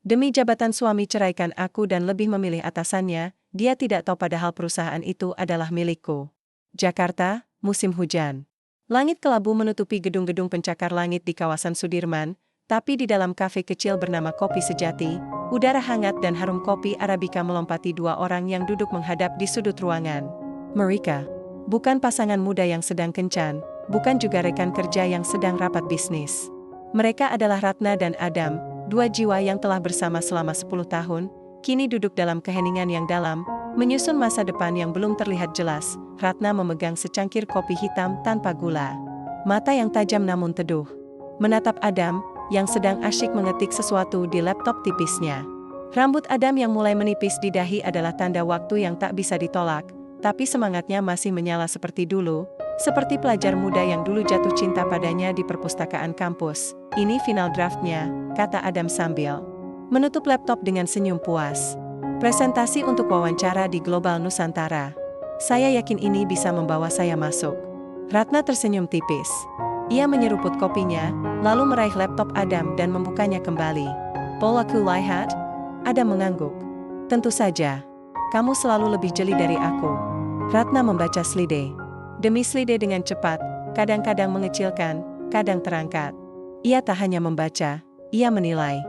Demi jabatan suami ceraikan aku dan lebih memilih atasannya, dia tidak tahu padahal perusahaan itu adalah milikku. Jakarta, musim hujan. Langit kelabu menutupi gedung-gedung pencakar langit di kawasan Sudirman, tapi di dalam kafe kecil bernama Kopi Sejati, udara hangat dan harum kopi Arabica melompati dua orang yang duduk menghadap di sudut ruangan. Mereka bukan pasangan muda yang sedang kencan, bukan juga rekan kerja yang sedang rapat bisnis. Mereka adalah Ratna dan Adam, dua jiwa yang telah bersama selama 10 tahun, kini duduk dalam keheningan yang dalam, menyusun masa depan yang belum terlihat jelas. Ratna memegang secangkir kopi hitam tanpa gula. Mata yang tajam namun teduh menatap Adam, yang sedang asyik mengetik sesuatu di laptop tipisnya. Rambut Adam yang mulai menipis di dahi adalah tanda waktu yang tak bisa ditolak, tapi semangatnya masih menyala seperti dulu, seperti pelajar muda yang dulu jatuh cinta padanya di perpustakaan kampus. Ini final draftnya, kata Adam sambil menutup laptop dengan senyum puas. Presentasi untuk wawancara di Global Nusantara. Saya yakin ini bisa membawa saya masuk. Ratna tersenyum tipis. Ia menyeruput kopinya, lalu meraih laptop Adam dan membukanya kembali. Polaku lihat? Adam mengangguk. Tentu saja. Kamu selalu lebih jeli dari aku. Ratna membaca slide demi slide dengan cepat, kadang-kadang mengecilkan, kadang terangkat. Ia tak hanya membaca, ia menilai.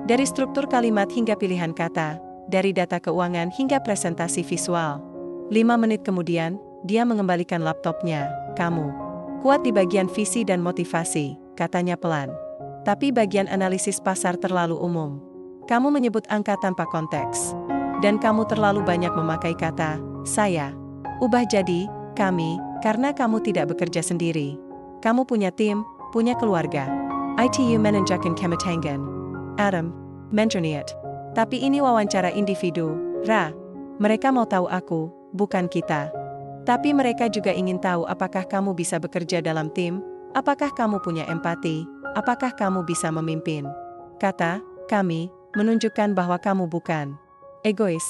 Dari struktur kalimat hingga pilihan kata, dari data keuangan hingga presentasi visual. 5 menit kemudian, dia mengembalikan laptopnya. Kamu kuat di bagian visi dan motivasi, katanya pelan. Tapi bagian analisis pasar terlalu umum. Kamu menyebut angka tanpa konteks. Dan kamu terlalu banyak memakai kata, saya. Ubah jadi, kami, karena kamu tidak bekerja sendiri. Kamu punya tim, punya keluarga. ITU menunjukkan kematangan. Adam, mencerniat. Tapi ini wawancara individu, Ra. Mereka mau tahu aku, bukan kita. Tapi mereka juga ingin tahu apakah kamu bisa bekerja dalam tim, apakah kamu punya empati, apakah kamu bisa memimpin. Kata, kami, menunjukkan bahwa kamu bukan egois.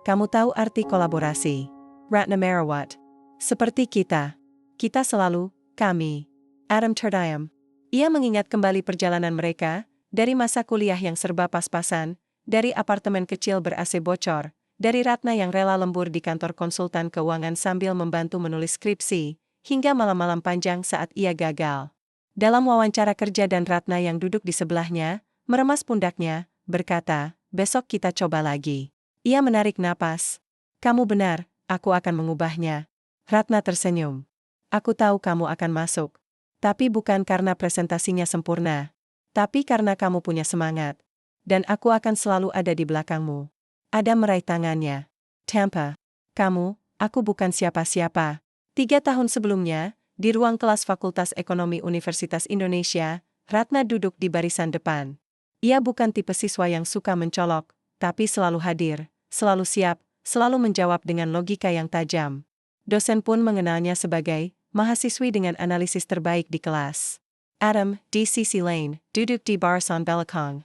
Kamu tahu arti kolaborasi. Ratna Merawat. Seperti kita. Kita selalu, kami. Adam terdiam. Ia mengingat kembali perjalanan mereka, dari masa kuliah yang serba pas-pasan, dari apartemen kecil ber-AC bocor, dari Ratna yang rela lembur di kantor konsultan keuangan sambil membantu menulis skripsi, hingga malam-malam panjang saat ia gagal. Dalam wawancara kerja dan Ratna yang duduk di sebelahnya, meremas pundaknya, berkata, besok kita coba lagi. Ia menarik napas. Kamu benar, aku akan mengubahnya. Ratna tersenyum. Aku tahu kamu akan masuk. Tapi bukan karena presentasinya sempurna. Tapi karena kamu punya semangat. Dan aku akan selalu ada di belakangmu. Adam meraih tangannya. Tampa. Kamu, aku bukan siapa-siapa. 3 tahun sebelumnya, di ruang kelas Fakultas Ekonomi Universitas Indonesia, Ratna duduk di barisan depan. Ia bukan tipe siswa yang suka mencolok, tapi selalu hadir, selalu siap, selalu menjawab dengan logika yang tajam. Dosen pun mengenalnya sebagai mahasiswi dengan analisis terbaik di kelas. Adam, di sisi lain, duduk di barisan belakang.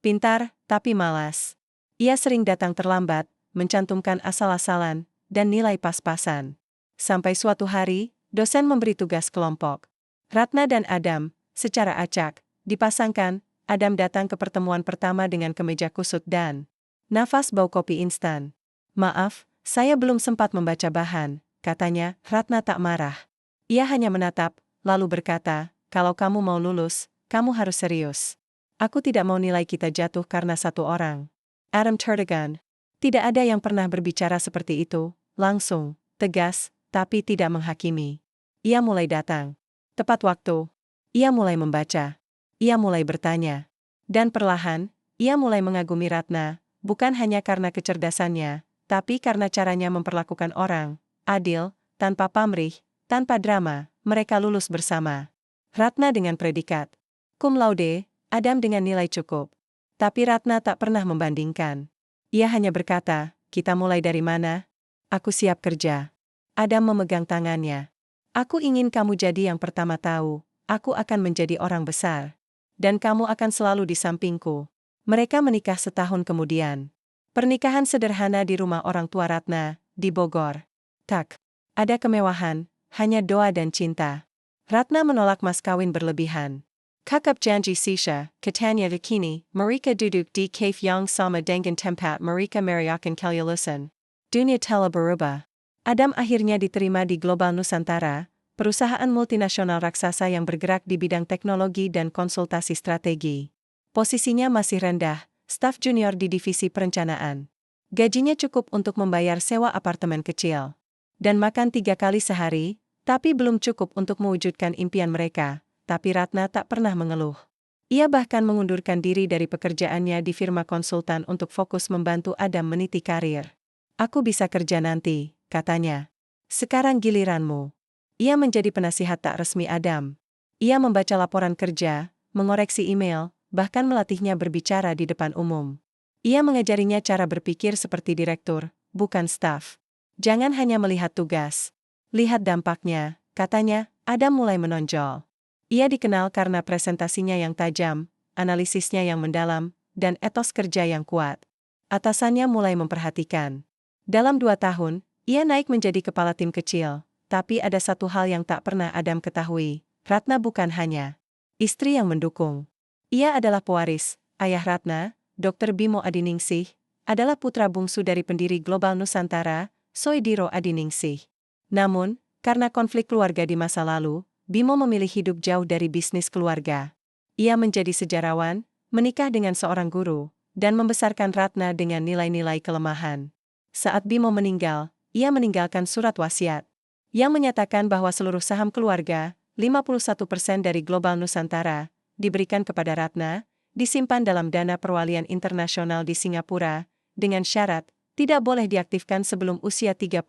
Pintar, tapi malas. Ia sering datang terlambat, mencantumkan asal-asalan, dan nilai pas-pasan. Sampai suatu hari, dosen memberi tugas kelompok. Ratna dan Adam, secara acak, dipasangkan. Adam datang ke pertemuan pertama dengan kemeja kusut dan nafas bau kopi instan. Maaf, saya belum sempat membaca bahan, katanya. Ratna tak marah. Ia hanya menatap, lalu berkata, kalau kamu mau lulus, kamu harus serius. Aku tidak mau nilai kita jatuh karena satu orang. Adam tertegun. Tidak ada yang pernah berbicara seperti itu, langsung, tegas, tapi tidak menghakimi. Ia mulai datang. Tepat waktu. Ia mulai membaca. Ia mulai bertanya. Dan perlahan, ia mulai mengagumi Ratna, bukan hanya karena kecerdasannya, tapi karena caranya memperlakukan orang, adil, tanpa pamrih, tanpa drama. Mereka lulus bersama. Ratna dengan predikat cum laude, Adam dengan nilai cukup. Tapi Ratna tak pernah membandingkan. Ia hanya berkata, kita mulai dari mana? Aku siap kerja. Adam memegang tangannya. Aku ingin kamu jadi yang pertama tahu, aku akan menjadi orang besar. Dan kamu akan selalu di sampingku. Mereka menikah setahun kemudian. Pernikahan sederhana di rumah orang tua Ratna, di Bogor. Tak ada kemewahan, hanya doa dan cinta. Ratna menolak mas kawin berlebihan. Kakap janji sisha, katanya kini, mereka duduk di cave yang sama dengan tempat mereka merayakan kelulusan. Dunia telah berubah. Adam akhirnya diterima di Global Nusantara, perusahaan multinasional raksasa yang bergerak di bidang teknologi dan konsultasi strategi. Posisinya masih rendah, staf junior di divisi perencanaan. Gajinya cukup untuk membayar sewa apartemen kecil dan makan 3 kali sehari, tapi belum cukup untuk mewujudkan impian mereka. Tapi Ratna tak pernah mengeluh. Ia bahkan mengundurkan diri dari pekerjaannya di firma konsultan untuk fokus membantu Adam meniti karir. Aku bisa kerja nanti, katanya. Sekarang giliranmu. Ia menjadi penasihat tak resmi Adam. Ia membaca laporan kerja, mengoreksi email, bahkan melatihnya berbicara di depan umum. Ia mengajarinya cara berpikir seperti direktur, bukan staf. Jangan hanya melihat tugas. Lihat dampaknya, katanya. Adam mulai menonjol. Ia dikenal karena presentasinya yang tajam, analisisnya yang mendalam, dan etos kerja yang kuat. Atasannya mulai memperhatikan. Dalam 2 tahun, ia naik menjadi kepala tim kecil, tapi ada satu hal yang tak pernah Adam ketahui. Ratna bukan hanya istri yang mendukung. Ia adalah pewaris. Ayah Ratna, Dr. Bimo Adiningsih, adalah putra bungsu dari pendiri Global Nusantara, Soediro Adiningsih. Namun, karena konflik keluarga di masa lalu, Bimo memilih hidup jauh dari bisnis keluarga. Ia menjadi sejarawan, menikah dengan seorang guru, dan membesarkan Ratna dengan nilai-nilai kelemahan. Saat Bimo meninggal, ia meninggalkan surat wasiat yang menyatakan bahwa seluruh saham keluarga, 51% dari Global Nusantara, diberikan kepada Ratna, disimpan dalam dana perwalian internasional di Singapura, dengan syarat tidak boleh diaktifkan sebelum usia 30.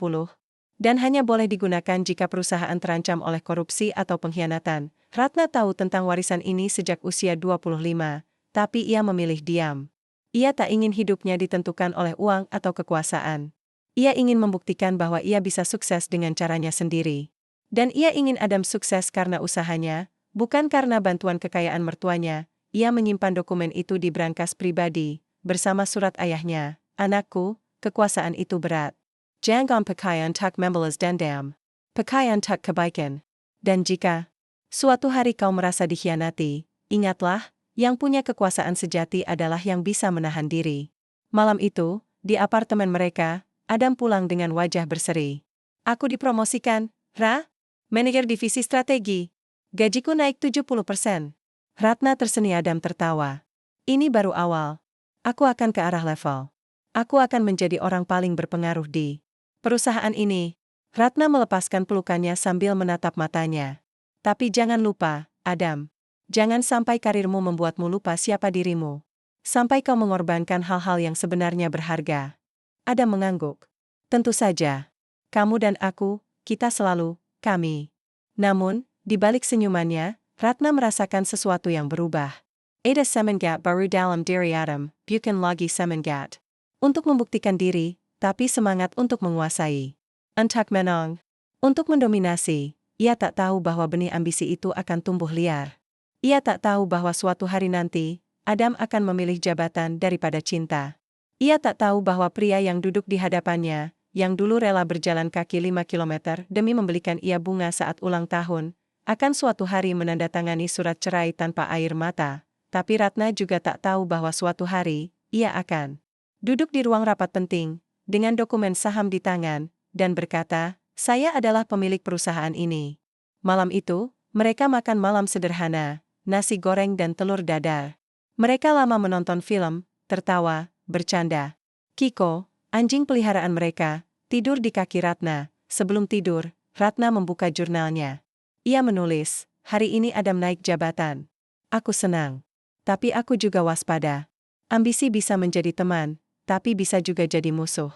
Dan hanya boleh digunakan jika perusahaan terancam oleh korupsi atau pengkhianatan. Ratna tahu tentang warisan ini sejak usia 25, tapi ia memilih diam. Ia tak ingin hidupnya ditentukan oleh uang atau kekuasaan. Ia ingin membuktikan bahwa ia bisa sukses dengan caranya sendiri. Dan ia ingin Adam sukses karena usahanya, bukan karena bantuan kekayaan mertuanya. Ia menyimpan dokumen itu di brankas pribadi, bersama surat ayahnya. Anakku, kekuasaan itu berat. Jangan pakaian tak membalas dendam. Pakaian tak kebaikan. Dan jika suatu hari kau merasa dikhianati, ingatlah, yang punya kekuasaan sejati adalah yang bisa menahan diri. Malam itu, di apartemen mereka, Adam pulang dengan wajah berseri. Aku dipromosikan, Ra? Manajer divisi strategi. Gajiku naik 70%. Ratna tersenyum. Adam tertawa. Ini baru awal. Aku akan ke arah level. Aku akan menjadi orang paling berpengaruh di perusahaan ini. Ratna melepaskan pelukannya sambil menatap matanya. Tapi jangan lupa, Adam. Jangan sampai karirmu membuatmu lupa siapa dirimu. Sampai kau mengorbankan hal-hal yang sebenarnya berharga. Adam mengangguk. Tentu saja. Kamu dan aku, kita selalu, kami. Namun, di balik senyumannya, Ratna merasakan sesuatu yang berubah. Ada semangat baru dalam diri Adam, bukan lagi semangat untuk membuktikan diri, tapi semangat untuk menguasai. Untuk menang. Untuk mendominasi. Ia tak tahu bahwa benih ambisi itu akan tumbuh liar. Ia tak tahu bahwa suatu hari nanti, Adam akan memilih jabatan daripada cinta. Ia tak tahu bahwa pria yang duduk di hadapannya, yang dulu rela berjalan kaki 5 kilometer demi membelikan ia bunga saat ulang tahun, akan suatu hari menandatangani surat cerai tanpa air mata. Tapi Ratna juga tak tahu bahwa suatu hari, ia akan duduk di ruang rapat penting, dengan dokumen saham di tangan, dan berkata, saya adalah pemilik perusahaan ini. Malam itu, mereka makan malam sederhana, nasi goreng dan telur dadar. Mereka lama menonton film, tertawa, bercanda. Kiko, anjing peliharaan mereka, tidur di kaki Ratna. Sebelum tidur, Ratna membuka jurnalnya. Ia menulis, hari ini Adam naik jabatan. Aku senang. Tapi aku juga waspada. Ambisi bisa menjadi teman, tapi bisa juga jadi musuh.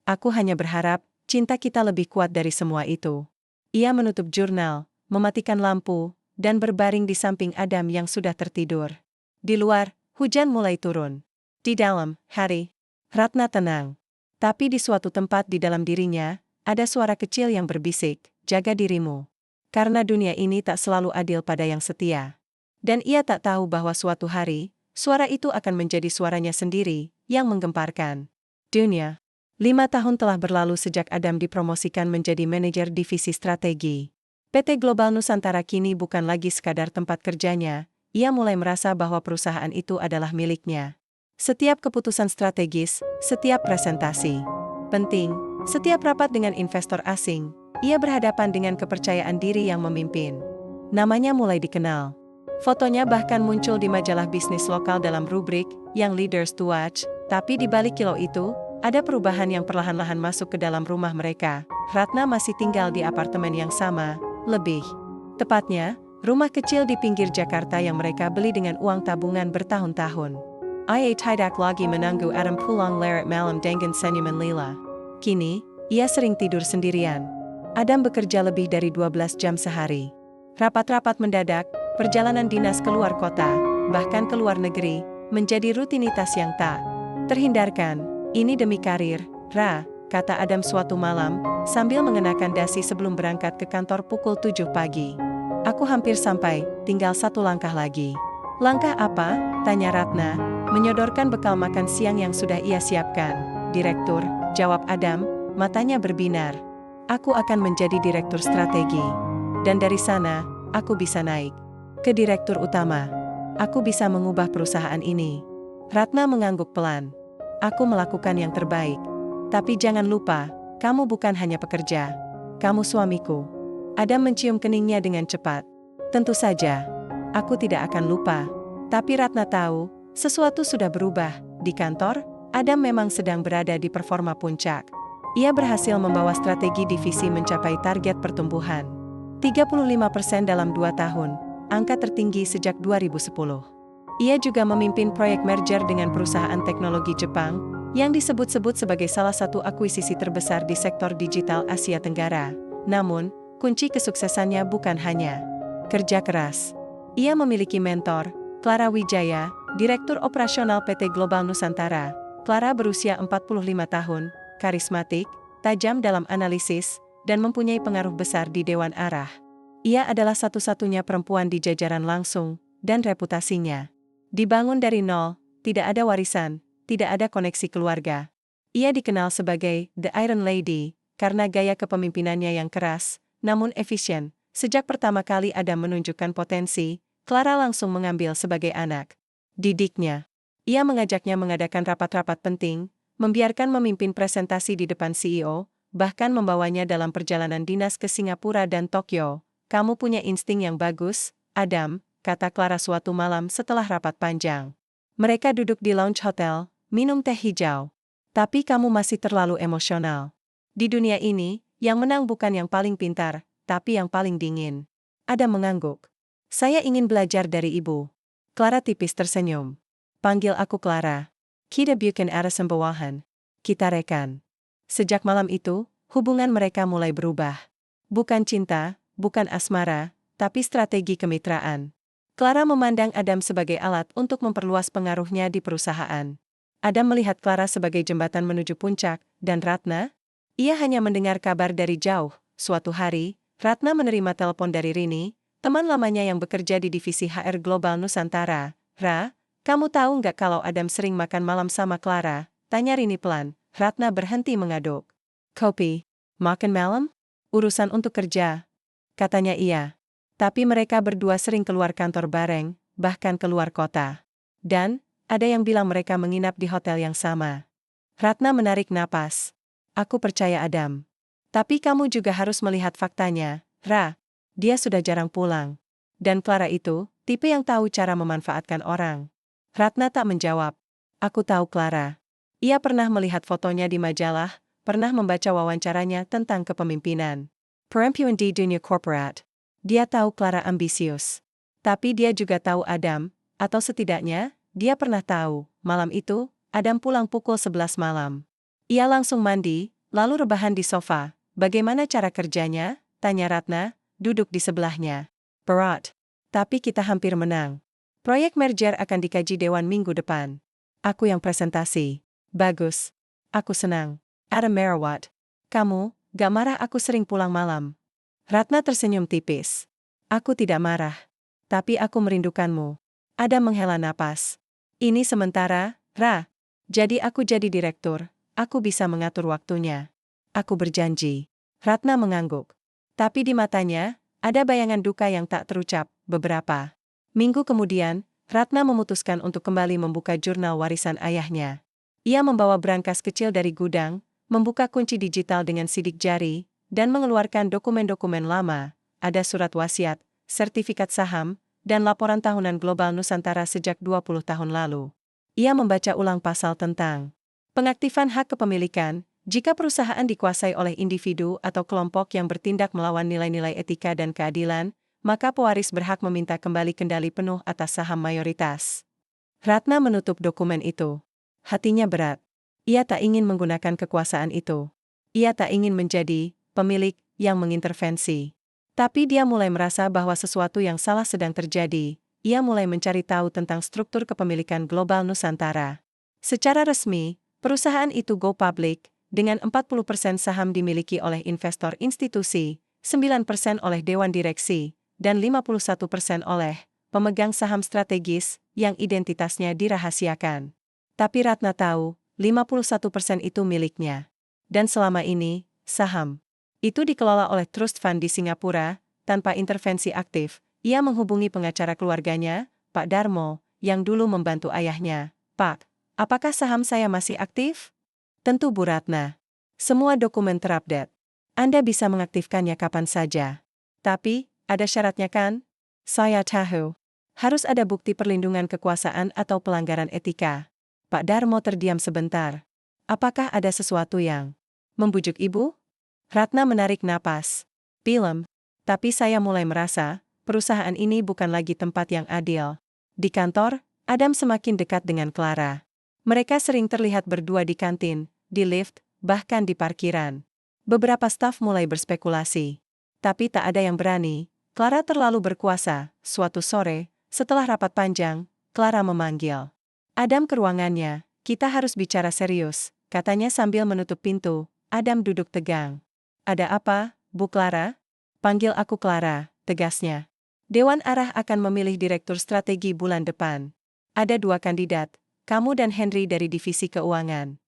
Aku hanya berharap, cinta kita lebih kuat dari semua itu. Ia menutup jurnal, mematikan lampu, dan berbaring di samping Adam yang sudah tertidur. Di luar, hujan mulai turun. Di dalam, hari, Ratna tenang. Tapi di suatu tempat di dalam dirinya, ada suara kecil yang berbisik, jaga dirimu. Karena dunia ini tak selalu adil pada yang setia. Dan ia tak tahu bahwa suatu hari, suara itu akan menjadi suaranya sendiri, yang menggemparkan dunia. 5 tahun telah berlalu sejak Adam dipromosikan menjadi manajer divisi strategi. PT Global Nusantara kini bukan lagi sekadar tempat kerjanya, ia mulai merasa bahwa perusahaan itu adalah miliknya. Setiap keputusan strategis, setiap presentasi penting, setiap rapat dengan investor asing, ia berhadapan dengan kepercayaan diri yang memimpin. Namanya mulai dikenal. Fotonya bahkan muncul di majalah bisnis lokal dalam rubrik Young Leaders to Watch, tapi di balik kilau itu, ada perubahan yang perlahan-lahan masuk ke dalam rumah mereka. Ratna masih tinggal di apartemen yang sama, lebih tepatnya, rumah kecil di pinggir Jakarta yang mereka beli dengan uang tabungan bertahun-tahun. Ia tidak lagi menunggu Adam pulang larut malam dengan senyuman lila. Kini, ia sering tidur sendirian. Adam bekerja lebih dari 12 jam sehari. Rapat-rapat mendadak, perjalanan dinas keluar kota, bahkan ke luar negeri, menjadi rutinitas yang tak terhindarkan. Ini demi karir, Ra, kata Adam suatu malam, sambil mengenakan dasi sebelum berangkat ke kantor pukul 7 pagi. Aku hampir sampai, tinggal satu langkah lagi. Langkah apa? Tanya Ratna, menyodorkan bekal makan siang yang sudah ia siapkan. Direktur, jawab Adam, matanya berbinar. Aku akan menjadi direktur strategi. Dan dari sana, aku bisa naik ke direktur utama. Aku bisa mengubah perusahaan ini. Ratna mengangguk pelan. Aku melakukan yang terbaik. Tapi jangan lupa, kamu bukan hanya pekerja. Kamu suamiku. Adam mencium keningnya dengan cepat. Tentu saja. Aku tidak akan lupa. Tapi Ratna tahu, sesuatu sudah berubah. Di kantor, Adam memang sedang berada di performa puncak. Ia berhasil membawa strategi divisi mencapai target pertumbuhan 35% dalam 2 tahun, angka tertinggi sejak 2010. Ia juga memimpin proyek merger dengan perusahaan teknologi Jepang, yang disebut-sebut sebagai salah satu akuisisi terbesar di sektor digital Asia Tenggara. Namun, kunci kesuksesannya bukan hanya kerja keras. Ia memiliki mentor, Clara Wijaya, Direktur Operasional PT Global Nusantara. Clara berusia 45 tahun, karismatik, tajam dalam analisis, dan mempunyai pengaruh besar di Dewan Arah. Ia adalah satu-satunya perempuan di jajaran langsung, dan reputasinya dibangun dari nol, tidak ada warisan, tidak ada koneksi keluarga. Ia dikenal sebagai The Iron Lady, karena gaya kepemimpinannya yang keras, namun efisien. Sejak pertama kali Adam menunjukkan potensi, Clara langsung mengambil sebagai anak didiknya. Ia mengajaknya mengadakan rapat-rapat penting, membiarkan memimpin presentasi di depan CEO, bahkan membawanya dalam perjalanan dinas ke Singapura dan Tokyo. Kamu punya insting yang bagus, Adam, kata Clara suatu malam setelah rapat panjang. Mereka duduk di lounge hotel, minum teh hijau. Tapi kamu masih terlalu emosional. Di dunia ini, yang menang bukan yang paling pintar, tapi yang paling dingin. Adam mengangguk. Saya ingin belajar dari ibu. Clara tipis tersenyum. Panggil aku Clara. Kita bukan ada sembawahan. Kita rekan. Sejak malam itu, hubungan mereka mulai berubah. Bukan cinta, bukan asmara, tapi strategi kemitraan. Clara memandang Adam sebagai alat untuk memperluas pengaruhnya di perusahaan. Adam melihat Clara sebagai jembatan menuju puncak, dan Ratna? Ia hanya mendengar kabar dari jauh. Suatu hari, Ratna menerima telepon dari Rini, teman lamanya yang bekerja di divisi HR Global Nusantara. Ra, kamu tahu nggak kalau Adam sering makan malam sama Clara? Tanya Rini pelan. Ratna berhenti mengaduk. Kopi, makan malam? Urusan untuk kerja, katanya ia. Tapi mereka berdua sering keluar kantor bareng, bahkan keluar kota. Dan, ada yang bilang mereka menginap di hotel yang sama. Ratna menarik napas. Aku percaya Adam. Tapi kamu juga harus melihat faktanya, Ra. Dia sudah jarang pulang. Dan Clara itu, tipe yang tahu cara memanfaatkan orang. Ratna tak menjawab. Aku tahu Clara. Ia pernah melihat fotonya di majalah, pernah membaca wawancaranya tentang kepemimpinan. Perempuan di dunia korporat. Dia tahu Clara ambisius. Tapi dia juga tahu Adam, atau setidaknya, dia pernah tahu. Malam itu, Adam pulang pukul 11 malam. Ia langsung mandi, lalu rebahan di sofa. Bagaimana cara kerjanya? Tanya Ratna, duduk di sebelahnya. Berat. Tapi kita hampir menang. Proyek merger akan dikaji Dewan minggu depan. Aku yang presentasi. Bagus. Aku senang. Adam Merawat. Kamu, gak marah aku sering pulang malam? Ratna tersenyum tipis. Aku tidak marah. Tapi aku merindukanmu. Adam menghela napas. Ini sementara, Ra. Jadi aku jadi direktur. Aku bisa mengatur waktunya. Aku berjanji. Ratna mengangguk. Tapi di matanya, ada bayangan duka yang tak terucap, beberapa Minggu kemudian, Ratna memutuskan untuk kembali membuka jurnal warisan ayahnya. Ia membawa brankas kecil dari gudang, membuka kunci digital dengan sidik jari, dan mengeluarkan dokumen-dokumen lama, ada surat wasiat, sertifikat saham, dan laporan tahunan Global Nusantara sejak 20 tahun lalu. Ia membaca ulang pasal tentang pengaktifan hak kepemilikan, jika perusahaan dikuasai oleh individu atau kelompok yang bertindak melawan nilai-nilai etika dan keadilan, maka pewaris berhak meminta kembali kendali penuh atas saham mayoritas. Ratna menutup dokumen itu. Hatinya berat. Ia tak ingin menggunakan kekuasaan itu. Ia tak ingin menjadi pemilik yang mengintervensi. Tapi dia mulai merasa bahwa sesuatu yang salah sedang terjadi. Ia mulai mencari tahu tentang struktur kepemilikan Global Nusantara. Secara resmi, perusahaan itu go public, dengan 40% saham dimiliki oleh investor institusi, 9% oleh dewan direksi, dan 51% oleh pemegang saham strategis yang identitasnya dirahasiakan. Tapi Ratna tahu, 51% itu miliknya. Dan selama ini, saham itu dikelola oleh trust fund di Singapura, tanpa intervensi aktif. Ia menghubungi pengacara keluarganya, Pak Darmo, yang dulu membantu ayahnya. Pak, apakah saham saya masih aktif? Tentu Bu Ratna. Semua dokumen terupdate. Anda bisa mengaktifkannya kapan saja. Tapi, ada syaratnya kan? Saya tahu. Harus ada bukti perlindungan kekuasaan atau pelanggaran etika. Pak Darmo terdiam sebentar. Apakah ada sesuatu yang membujuk ibu? Ratna menarik napas. Pilem. Tapi saya mulai merasa, perusahaan ini bukan lagi tempat yang adil. Di kantor, Adam semakin dekat dengan Clara. Mereka sering terlihat berdua di kantin, di lift, bahkan di parkiran. Beberapa staf mulai berspekulasi. Tapi tak ada yang berani. Clara terlalu berkuasa. Suatu sore, setelah rapat panjang, Clara memanggil Adam ke ruangannya. Kita harus bicara serius, katanya sambil menutup pintu. Adam duduk tegang. Ada apa, Bu Clara? Panggil aku Clara, tegasnya. Dewan Arah akan memilih direktur strategi bulan depan. Ada 2 kandidat, kamu dan Henry dari divisi keuangan.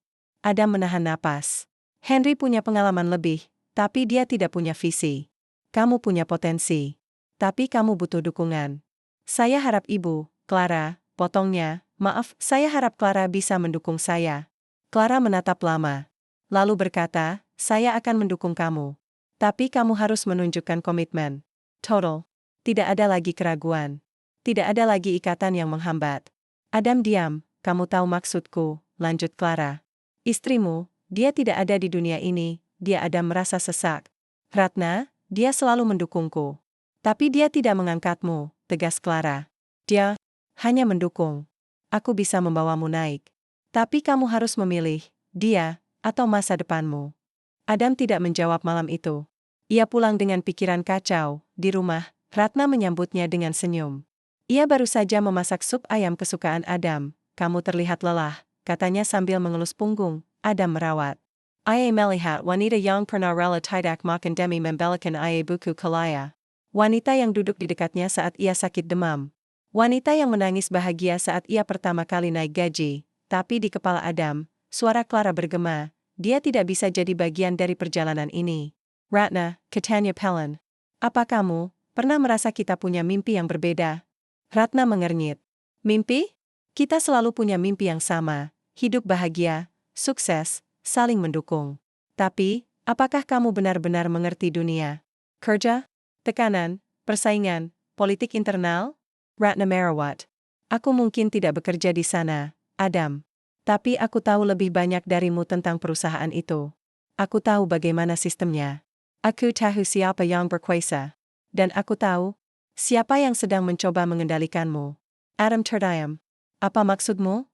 Adam menahan napas. Henry punya pengalaman lebih, tapi dia tidak punya visi. Kamu punya potensi. Tapi kamu butuh dukungan. Saya harap Ibu, Clara, potongnya, maaf, saya harap Clara bisa mendukung saya. Clara menatap lama. Lalu berkata, saya akan mendukung kamu. Tapi kamu harus menunjukkan komitmen. Total. Tidak ada lagi keraguan. Tidak ada lagi ikatan yang menghambat. Adam diam, kamu tahu maksudku, lanjut Clara. Istrimu, dia tidak ada di dunia ini, dia ada merasa sesak. Ratna, dia selalu mendukungku. Tapi dia tidak mengangkatmu, tegas Clara. Dia hanya mendukung. Aku bisa membawamu naik. Tapi kamu harus memilih, dia, atau masa depanmu. Adam tidak menjawab malam itu. Ia pulang dengan pikiran kacau. Di rumah, Ratna menyambutnya dengan senyum. Ia baru saja memasak sup ayam kesukaan Adam. Kamu terlihat lelah, katanya sambil mengelus punggung. Adam merawat. Ia melihat wanita yang pernah rela tidak makan demi membelikan ia buku kelaya. Wanita yang duduk di dekatnya saat ia sakit demam. Wanita yang menangis bahagia saat ia pertama kali naik gaji. Tapi di kepala Adam, suara Clara bergema. Dia tidak bisa jadi bagian dari perjalanan ini. Ratna, katanya pelan. Apa kamu pernah merasa kita punya mimpi yang berbeda? Ratna mengernyit. Mimpi? Kita selalu punya mimpi yang sama. Hidup bahagia, sukses, saling mendukung. Tapi, apakah kamu benar-benar mengerti dunia? Kerja? Tekanan? Persaingan? Politik internal? Ratna merawat. Aku mungkin tidak bekerja di sana, Adam. Tapi aku tahu lebih banyak darimu tentang perusahaan itu. Aku tahu bagaimana sistemnya. Aku tahu siapa yang berkuasa. Dan aku tahu siapa yang sedang mencoba mengendalikanmu. Adam terdiam. Apa maksudmu?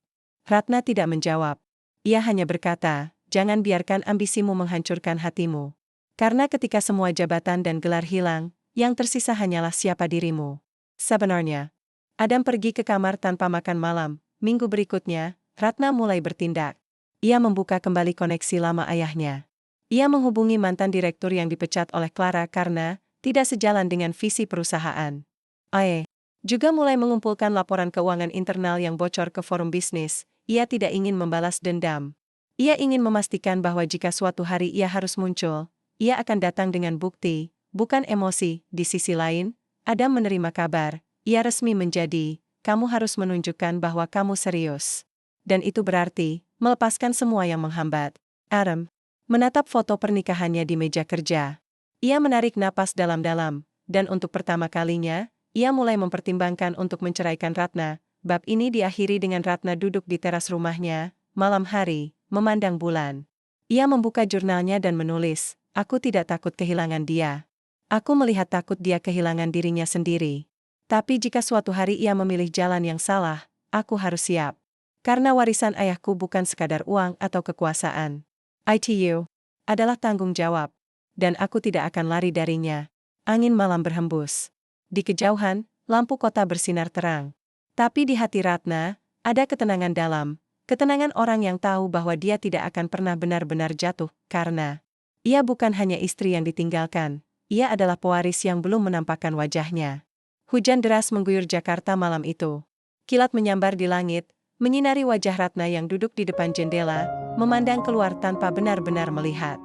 Ratna tidak menjawab. Ia hanya berkata, jangan biarkan ambisimu menghancurkan hatimu. Karena ketika semua jabatan dan gelar hilang, yang tersisa hanyalah siapa dirimu. Sebenarnya, Adam pergi ke kamar tanpa makan malam. Minggu berikutnya, Ratna mulai bertindak. Ia membuka kembali koneksi lama ayahnya. Ia menghubungi mantan direktur yang dipecat oleh Clara karena tidak sejalan dengan visi perusahaan. Ia juga mulai mengumpulkan laporan keuangan internal yang bocor ke forum bisnis. Ia tidak ingin membalas dendam. Ia ingin memastikan bahwa jika suatu hari ia harus muncul, ia akan datang dengan bukti, bukan emosi. Di sisi lain, Adam menerima kabar, ia resmi menjadi, kamu harus menunjukkan bahwa kamu serius. Dan itu berarti, melepaskan semua yang menghambat. Adam menatap foto pernikahannya di meja kerja. Ia menarik napas dalam-dalam, dan untuk pertama kalinya, ia mulai mempertimbangkan untuk menceraikan Ratna. Bab ini diakhiri dengan Ratna duduk di teras rumahnya, malam hari, memandang bulan. Ia membuka jurnalnya dan menulis, aku tidak takut kehilangan dia. Aku melihat takut dia kehilangan dirinya sendiri. Tapi jika suatu hari ia memilih jalan yang salah, aku harus siap. Karena warisan ayahku bukan sekadar uang atau kekuasaan. ITU adalah tanggung jawab. Dan aku tidak akan lari darinya. Angin malam berhembus. Di kejauhan, lampu kota bersinar terang. Tapi di hati Ratna, ada ketenangan dalam. Ketenangan orang yang tahu bahwa dia tidak akan pernah benar-benar jatuh, karena ia bukan hanya istri yang ditinggalkan, ia adalah pewaris yang belum menampakkan wajahnya. Hujan deras mengguyur Jakarta malam itu. Kilat menyambar di langit, menyinari wajah Ratna yang duduk di depan jendela, memandang keluar tanpa benar-benar melihat.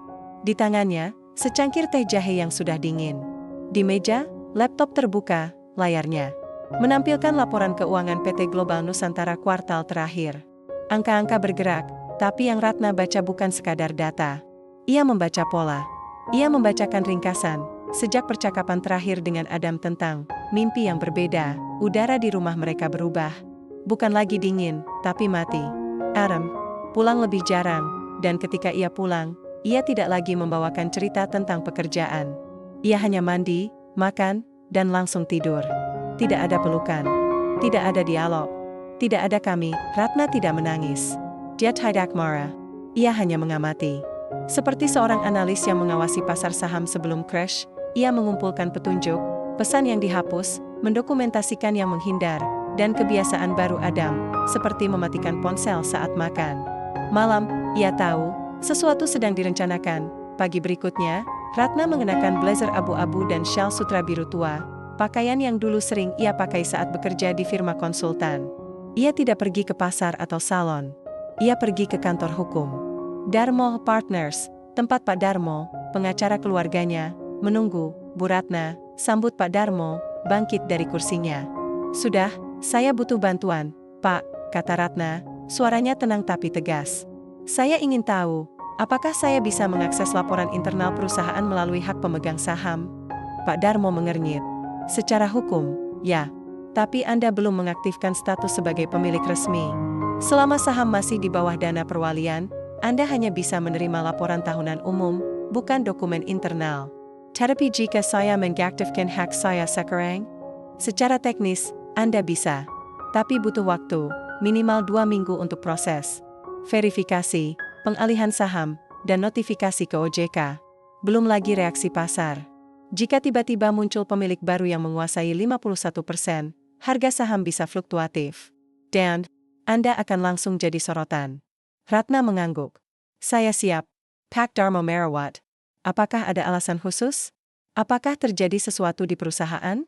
Di tangannya, secangkir teh jahe yang sudah dingin. Di meja, laptop terbuka, layarnya menampilkan laporan keuangan PT Global Nusantara kuartal terakhir. Angka-angka bergerak, tapi yang Ratna baca bukan sekadar data. Ia membaca pola. Ia membacakan ringkasan, sejak percakapan terakhir dengan Adam tentang mimpi yang berbeda, udara di rumah mereka berubah. Bukan lagi dingin, tapi mati. Adam pulang lebih jarang, dan ketika ia pulang, ia tidak lagi membawakan cerita tentang pekerjaan. Ia hanya mandi, makan, dan langsung tidur. Tidak ada pelukan. Tidak ada dialog. Tidak ada kami. Ratna tidak menangis. Dia tidak marah. Ia hanya mengamati. Seperti seorang analis yang mengawasi pasar saham sebelum crash, ia mengumpulkan petunjuk, pesan yang dihapus, mendokumentasikan yang menghindar, dan kebiasaan baru Adam, seperti mematikan ponsel saat makan. Malam, ia tahu, sesuatu sedang direncanakan. Pagi berikutnya, Ratna mengenakan blazer abu-abu dan syal sutra biru tua, pakaian yang dulu sering ia pakai saat bekerja di firma konsultan. Ia tidak pergi ke pasar atau salon. Ia pergi ke kantor hukum. Darmo Partners, tempat Pak Darmo, pengacara keluarganya, menunggu. Bu Ratna sambut Pak Darmo, bangkit dari kursinya. Sudah, saya butuh bantuan, Pak, kata Ratna, suaranya tenang tapi tegas. Saya ingin tahu, apakah saya bisa mengakses laporan internal perusahaan melalui hak pemegang saham? Pak Darmo mengernyit. Secara hukum, ya. Tapi Anda belum mengaktifkan status sebagai pemilik resmi. Selama saham masih di bawah dana perwalian, Anda hanya bisa menerima laporan tahunan umum, bukan dokumen internal. Tetapi jika saya mengaktifkan hak saya sekarang, secara teknis, Anda bisa. Tapi butuh waktu, minimal 2 minggu untuk proses verifikasi, pengalihan saham, dan notifikasi ke OJK. Belum lagi reaksi pasar. Jika tiba-tiba muncul pemilik baru yang menguasai 51%, harga saham bisa fluktuatif. Dan Anda akan langsung jadi sorotan. Ratna mengangguk. Saya siap. Pak Darmo Merawat. Apakah ada alasan khusus? Apakah terjadi sesuatu di perusahaan?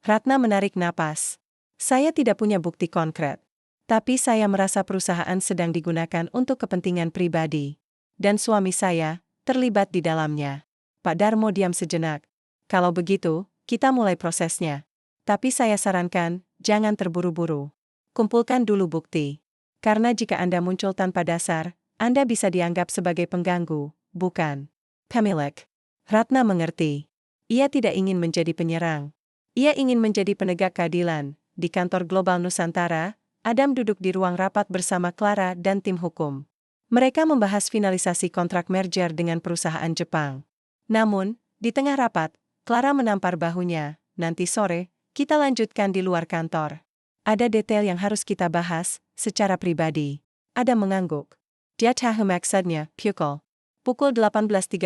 Ratna menarik napas. Saya tidak punya bukti konkret. Tapi saya merasa perusahaan sedang digunakan untuk kepentingan pribadi. Dan suami saya terlibat di dalamnya. Pak Darmo diam sejenak. Kalau begitu, kita mulai prosesnya. Tapi saya sarankan, jangan terburu-buru. Kumpulkan dulu bukti. Karena jika Anda muncul tanpa dasar, Anda bisa dianggap sebagai pengganggu, bukan pemilik. Ratna mengerti. Ia tidak ingin menjadi penyerang. Ia ingin menjadi penegak keadilan. Di kantor Global Nusantara, Adam duduk di ruang rapat bersama Clara dan tim hukum. Mereka membahas finalisasi kontrak merger dengan perusahaan Jepang. Namun, di tengah rapat, Clara menampar bahunya. Nanti sore, kita lanjutkan di luar kantor. Ada detail yang harus kita bahas, secara pribadi. Adam mengangguk. Dia tahu maksudnya, pukul 18.30,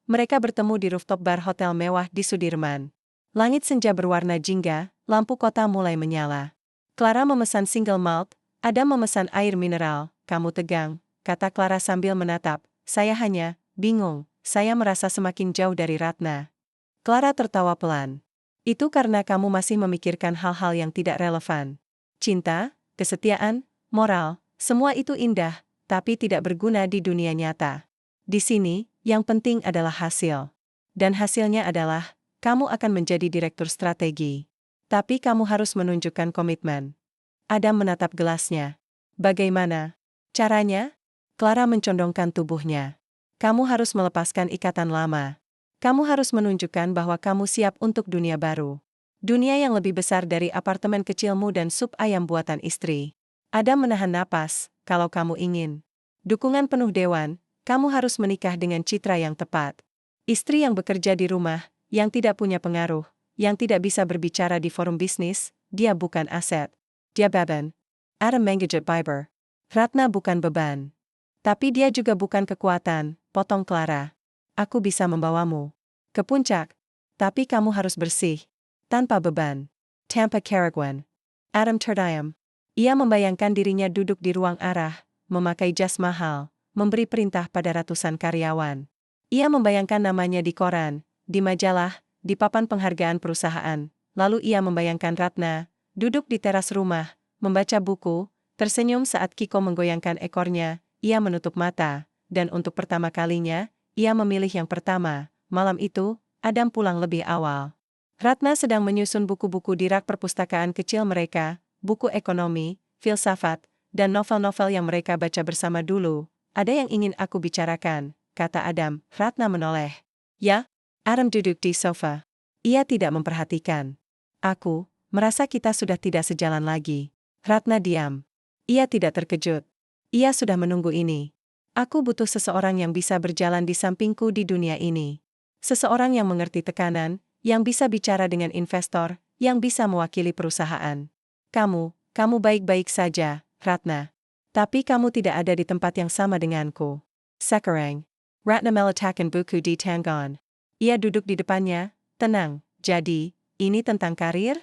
mereka bertemu di rooftop bar hotel mewah di Sudirman. Langit senja berwarna jingga, lampu kota mulai menyala. Clara memesan single malt, Adam memesan air mineral. Kamu tegang, kata Clara sambil menatap. Saya hanya bingung, saya merasa semakin jauh dari Ratna. Clara tertawa pelan. Itu karena kamu masih memikirkan hal-hal yang tidak relevan. Cinta, kesetiaan, moral, semua itu indah, tapi tidak berguna di dunia nyata. Di sini, yang penting adalah hasil. Dan hasilnya adalah, kamu akan menjadi direktur strategi. Tapi kamu harus menunjukkan komitmen. Adam menatap gelasnya. Bagaimana? Caranya? Clara mencondongkan tubuhnya. Kamu harus melepaskan ikatan lama. Kamu harus menunjukkan bahwa kamu siap untuk dunia baru. Dunia yang lebih besar dari apartemen kecilmu dan sup ayam buatan istri. Adam menahan napas, kalau kamu ingin dukungan penuh dewan, kamu harus menikah dengan citra yang tepat. Istri yang bekerja di rumah, yang tidak punya pengaruh, yang tidak bisa berbicara di forum bisnis, dia bukan aset. Dia beban. Adam menggigit Biber. Ratna bukan beban. Tapi dia juga bukan kekuatan, potong Clara. Aku bisa membawamu ke puncak. Tapi kamu harus bersih. Tanpa beban. Tampa Caragwan. Adam terdiam. Ia membayangkan dirinya duduk di ruang arah, memakai jas mahal, memberi perintah pada ratusan karyawan. Ia membayangkan namanya di koran, di majalah, di papan penghargaan perusahaan. Lalu ia membayangkan Ratna, duduk di teras rumah, membaca buku, tersenyum saat Kiko menggoyangkan ekornya. Ia menutup mata, dan untuk pertama kalinya, ia memilih yang pertama. Malam itu, Adam pulang lebih awal. Ratna sedang menyusun buku-buku di rak perpustakaan kecil mereka, buku ekonomi, filsafat, dan novel-novel yang mereka baca bersama dulu. Ada yang ingin aku bicarakan, kata Adam. Ratna menoleh. Ya? Adam duduk di sofa. Ia tidak memperhatikan. Aku merasa kita sudah tidak sejalan lagi. Ratna diam. Ia tidak terkejut. Ia sudah menunggu ini. Aku butuh seseorang yang bisa berjalan di sampingku di dunia ini. Seseorang yang mengerti tekanan, yang bisa bicara dengan investor, yang bisa mewakili perusahaan. Kamu baik-baik saja, Ratna. Tapi kamu tidak ada di tempat yang sama denganku. Sekarang. Ratna meletakkan buku di tanggon. Ia duduk di depannya, tenang. Jadi, ini tentang karir?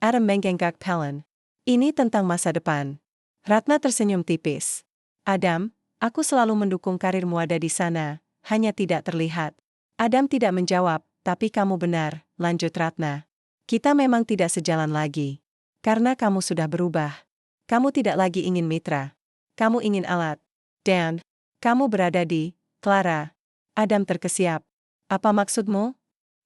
Adam menggenggak pelan. Ini tentang masa depan. Ratna tersenyum tipis. Adam, aku selalu mendukung karirmu ada di sana, hanya tidak terlihat. Adam tidak menjawab, tapi kamu benar, lanjut Ratna. Kita memang tidak sejalan lagi. Karena kamu sudah berubah. Kamu tidak lagi ingin mitra. Kamu ingin alat. Dan, kamu berada di, Clara. Adam terkesiap. Apa maksudmu?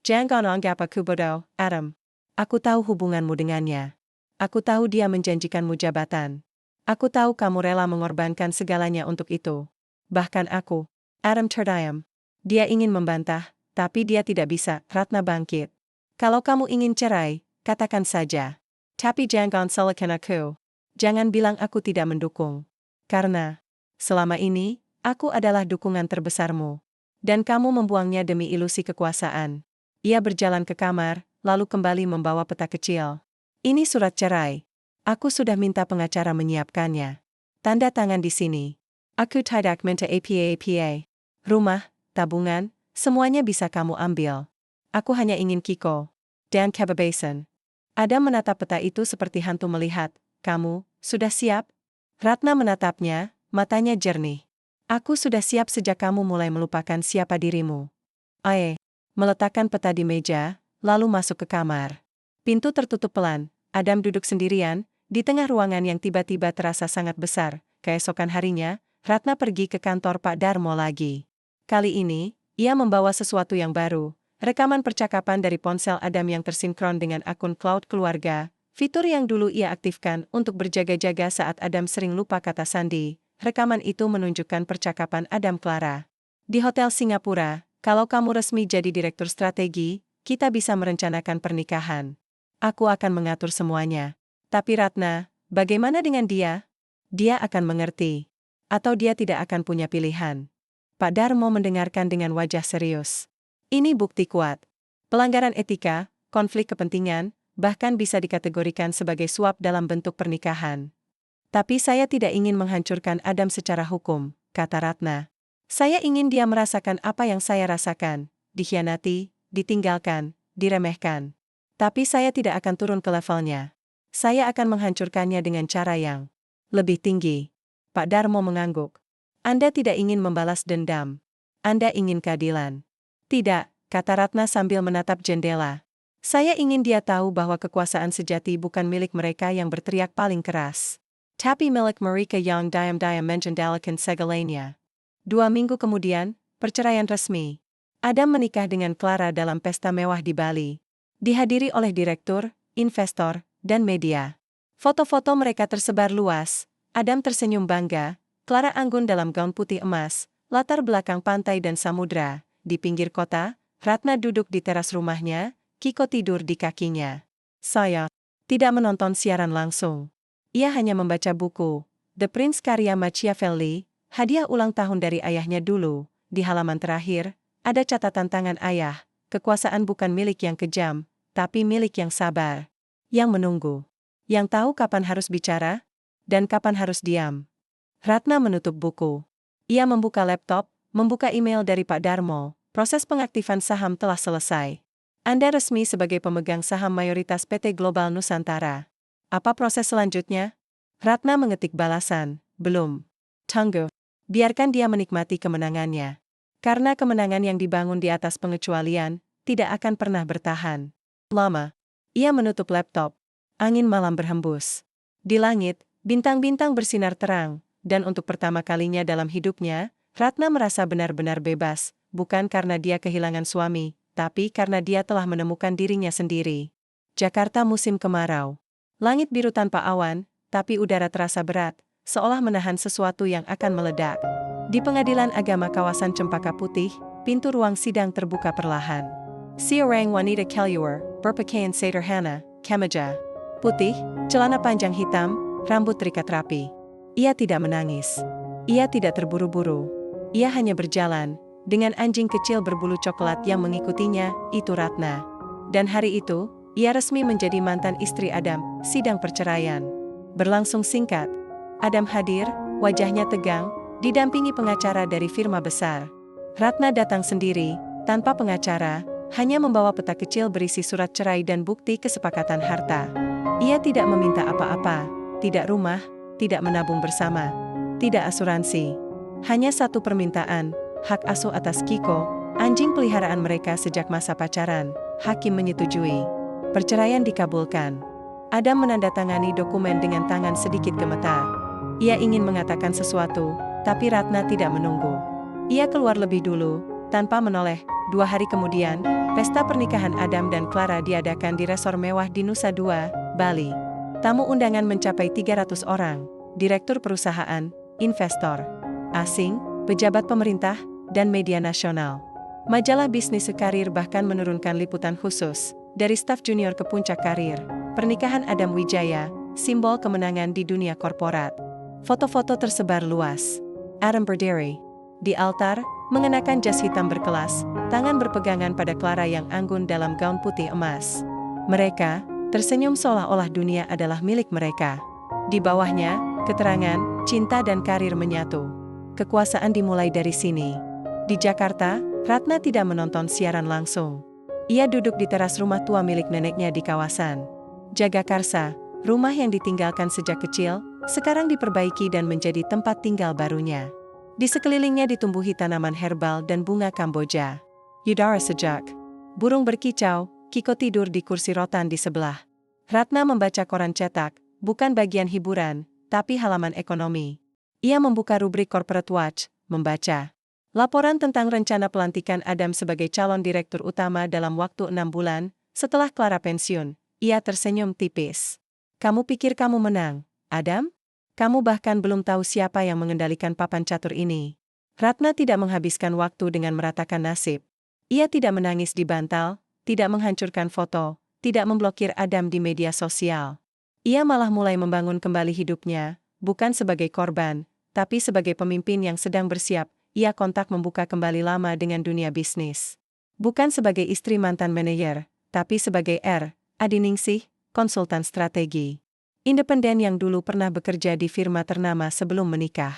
Jangan anggap aku bodoh, Adam. Aku tahu hubunganmu dengannya. Aku tahu dia menjanjikanmu jabatan. Aku tahu kamu rela mengorbankan segalanya untuk itu. Bahkan aku. Adam terdiam. Dia ingin membantah, tapi dia tidak bisa. Ratna bangkit. Kalau kamu ingin cerai, katakan saja. Tapi jangan salahkan aku. Jangan bilang aku tidak mendukung. Karena, selama ini, aku adalah dukungan terbesarmu. Dan kamu membuangnya demi ilusi kekuasaan. Ia berjalan ke kamar, lalu kembali membawa peta kecil. Ini surat cerai. Aku sudah minta pengacara menyiapkannya. Tanda tangan di sini. Aku tidak minta apa-apa. Rumah, tabungan, semuanya bisa kamu ambil. Aku hanya ingin Kiko. Dan kebebasan. Adam menatap peta itu seperti hantu melihat. Kamu, sudah siap? Ratna menatapnya, matanya jernih. Aku sudah siap sejak kamu mulai melupakan siapa dirimu. Meletakkan peta di meja, lalu masuk ke kamar. Pintu tertutup pelan. Adam duduk sendirian, di tengah ruangan yang tiba-tiba terasa sangat besar. Keesokan harinya, Ratna pergi ke kantor Pak Darmo lagi. Kali ini, ia membawa sesuatu yang baru. Rekaman percakapan dari ponsel Adam yang tersinkron dengan akun cloud keluarga. Fitur yang dulu ia aktifkan untuk berjaga-jaga saat Adam sering lupa kata sandi. Rekaman itu menunjukkan percakapan Adam Clara. Di Hotel Singapura, kalau kamu resmi jadi direktur strategi, kita bisa merencanakan pernikahan. Aku akan mengatur semuanya. Tapi Ratna, bagaimana dengan dia? Dia akan mengerti. Atau dia tidak akan punya pilihan. Pak Darmo mendengarkan dengan wajah serius. Ini bukti kuat. Pelanggaran etika, konflik kepentingan, bahkan bisa dikategorikan sebagai suap dalam bentuk pernikahan. Tapi saya tidak ingin menghancurkan Adam secara hukum, kata Ratna. Saya ingin dia merasakan apa yang saya rasakan, dikhianati, ditinggalkan, diremehkan. Tapi saya tidak akan turun ke levelnya. Saya akan menghancurkannya dengan cara yang lebih tinggi. Pak Darmo mengangguk. Anda tidak ingin membalas dendam. Anda ingin keadilan. Tidak, kata Ratna sambil menatap jendela. Saya ingin dia tahu bahwa kekuasaan sejati bukan milik mereka yang berteriak paling keras. Tapi milik mereka yang diam-diam menjendalakan segalanya. 2 minggu kemudian, perceraian resmi. Adam menikah dengan Clara dalam pesta mewah di Bali. Dihadiri oleh direktur, investor, dan media. Foto-foto mereka tersebar luas. Adam tersenyum bangga, Clara anggun dalam gaun putih emas, latar belakang pantai dan samudra. Di pinggir kota, Ratna duduk di teras rumahnya, Kiko tidur di kakinya. Saya tidak menonton siaran langsung. Ia hanya membaca buku, The Prince karya Machiavelli, hadiah ulang tahun dari ayahnya dulu. Di halaman terakhir, ada catatan tangan ayah, kekuasaan bukan milik yang kejam, tapi milik yang sabar, yang menunggu, yang tahu kapan harus bicara, dan kapan harus diam. Ratna menutup buku. Ia membuka laptop, membuka email dari Pak Darmo. Proses pengaktifan saham telah selesai. Anda resmi sebagai pemegang saham mayoritas PT Global Nusantara. Apa proses selanjutnya? Ratna mengetik balasan, belum. Tunggu. Biarkan dia menikmati kemenangannya. Karena kemenangan yang dibangun di atas pengecualian, tidak akan pernah bertahan lama. Ia menutup laptop. Angin malam berhembus. Di langit, bintang-bintang bersinar terang, dan untuk pertama kalinya dalam hidupnya, Ratna merasa benar-benar bebas. Bukan karena dia kehilangan suami, tapi karena dia telah menemukan dirinya sendiri. Jakarta musim kemarau. Langit biru tanpa awan, tapi udara terasa berat, seolah menahan sesuatu yang akan meledak. Di Pengadilan Agama kawasan Cempaka Putih, pintu ruang sidang terbuka perlahan. Seorang wanita keluar, berpakaian sederhana, kemeja putih, celana panjang hitam, rambut terikat rapi. Ia tidak menangis. Ia tidak terburu-buru. Ia hanya berjalan, dengan anjing kecil berbulu coklat yang mengikutinya, itu Ratna. Dan hari itu, ia resmi menjadi mantan istri Adam. Sidang perceraian berlangsung singkat. Adam hadir, wajahnya tegang, didampingi pengacara dari firma besar. Ratna datang sendiri, tanpa pengacara, hanya membawa peta kecil berisi surat cerai dan bukti kesepakatan harta. Ia tidak meminta apa-apa, tidak rumah, tidak menabung bersama, tidak asuransi. Hanya satu permintaan, hak asuh atas Kiko, anjing peliharaan mereka sejak masa pacaran. Hakim menyetujui. Perceraian dikabulkan. Adam menandatangani dokumen dengan tangan sedikit gemetar. Ia ingin mengatakan sesuatu, tapi Ratna tidak menunggu. Ia keluar lebih dulu, tanpa menoleh. 2 hari kemudian, pesta pernikahan Adam dan Clara diadakan di resor mewah di Nusa Dua, Bali. Tamu undangan mencapai 300 orang, direktur perusahaan, investor asing, pejabat pemerintah, dan media nasional. Majalah Bisnis Karir bahkan menurunkan liputan khusus, dari staf junior ke puncak karir, pernikahan Adam Wijaya, simbol kemenangan di dunia korporat. Foto-foto tersebar luas. Adam berdiri di altar, mengenakan jas hitam berkelas, tangan berpegangan pada Clara yang anggun dalam gaun putih emas. Mereka tersenyum seolah-olah dunia adalah milik mereka. Di bawahnya, keterangan, cinta dan karir menyatu. Kekuasaan dimulai dari sini. Di Jakarta, Ratna tidak menonton siaran langsung. Ia duduk di teras rumah tua milik neneknya di kawasan Jagakarsa, rumah yang ditinggalkan sejak kecil, sekarang diperbaiki dan menjadi tempat tinggal barunya. Di sekelilingnya ditumbuhi tanaman herbal dan bunga Kamboja. Udara sejuk. Burung berkicau, Kiko tidur di kursi rotan di sebelah. Ratna membaca koran cetak, bukan bagian hiburan, tapi halaman ekonomi. Ia membuka rubrik Corporate Watch, membaca laporan tentang rencana pelantikan Adam sebagai calon direktur utama dalam waktu 6 bulan, setelah Clara pensiun. Ia tersenyum tipis. Kamu pikir kamu menang, Adam? Kamu bahkan belum tahu siapa yang mengendalikan papan catur ini. Ratna tidak menghabiskan waktu dengan meratakan nasib. Ia tidak menangis di bantal, tidak menghancurkan foto, tidak memblokir Adam di media sosial. Ia malah mulai membangun kembali hidupnya, bukan sebagai korban, tapi sebagai pemimpin yang sedang bersiap. Ia kontak membuka kembali lama dengan dunia bisnis. Bukan sebagai istri mantan manajer, tapi sebagai Adiningsih, konsultan strategi independen yang dulu pernah bekerja di firma ternama sebelum menikah.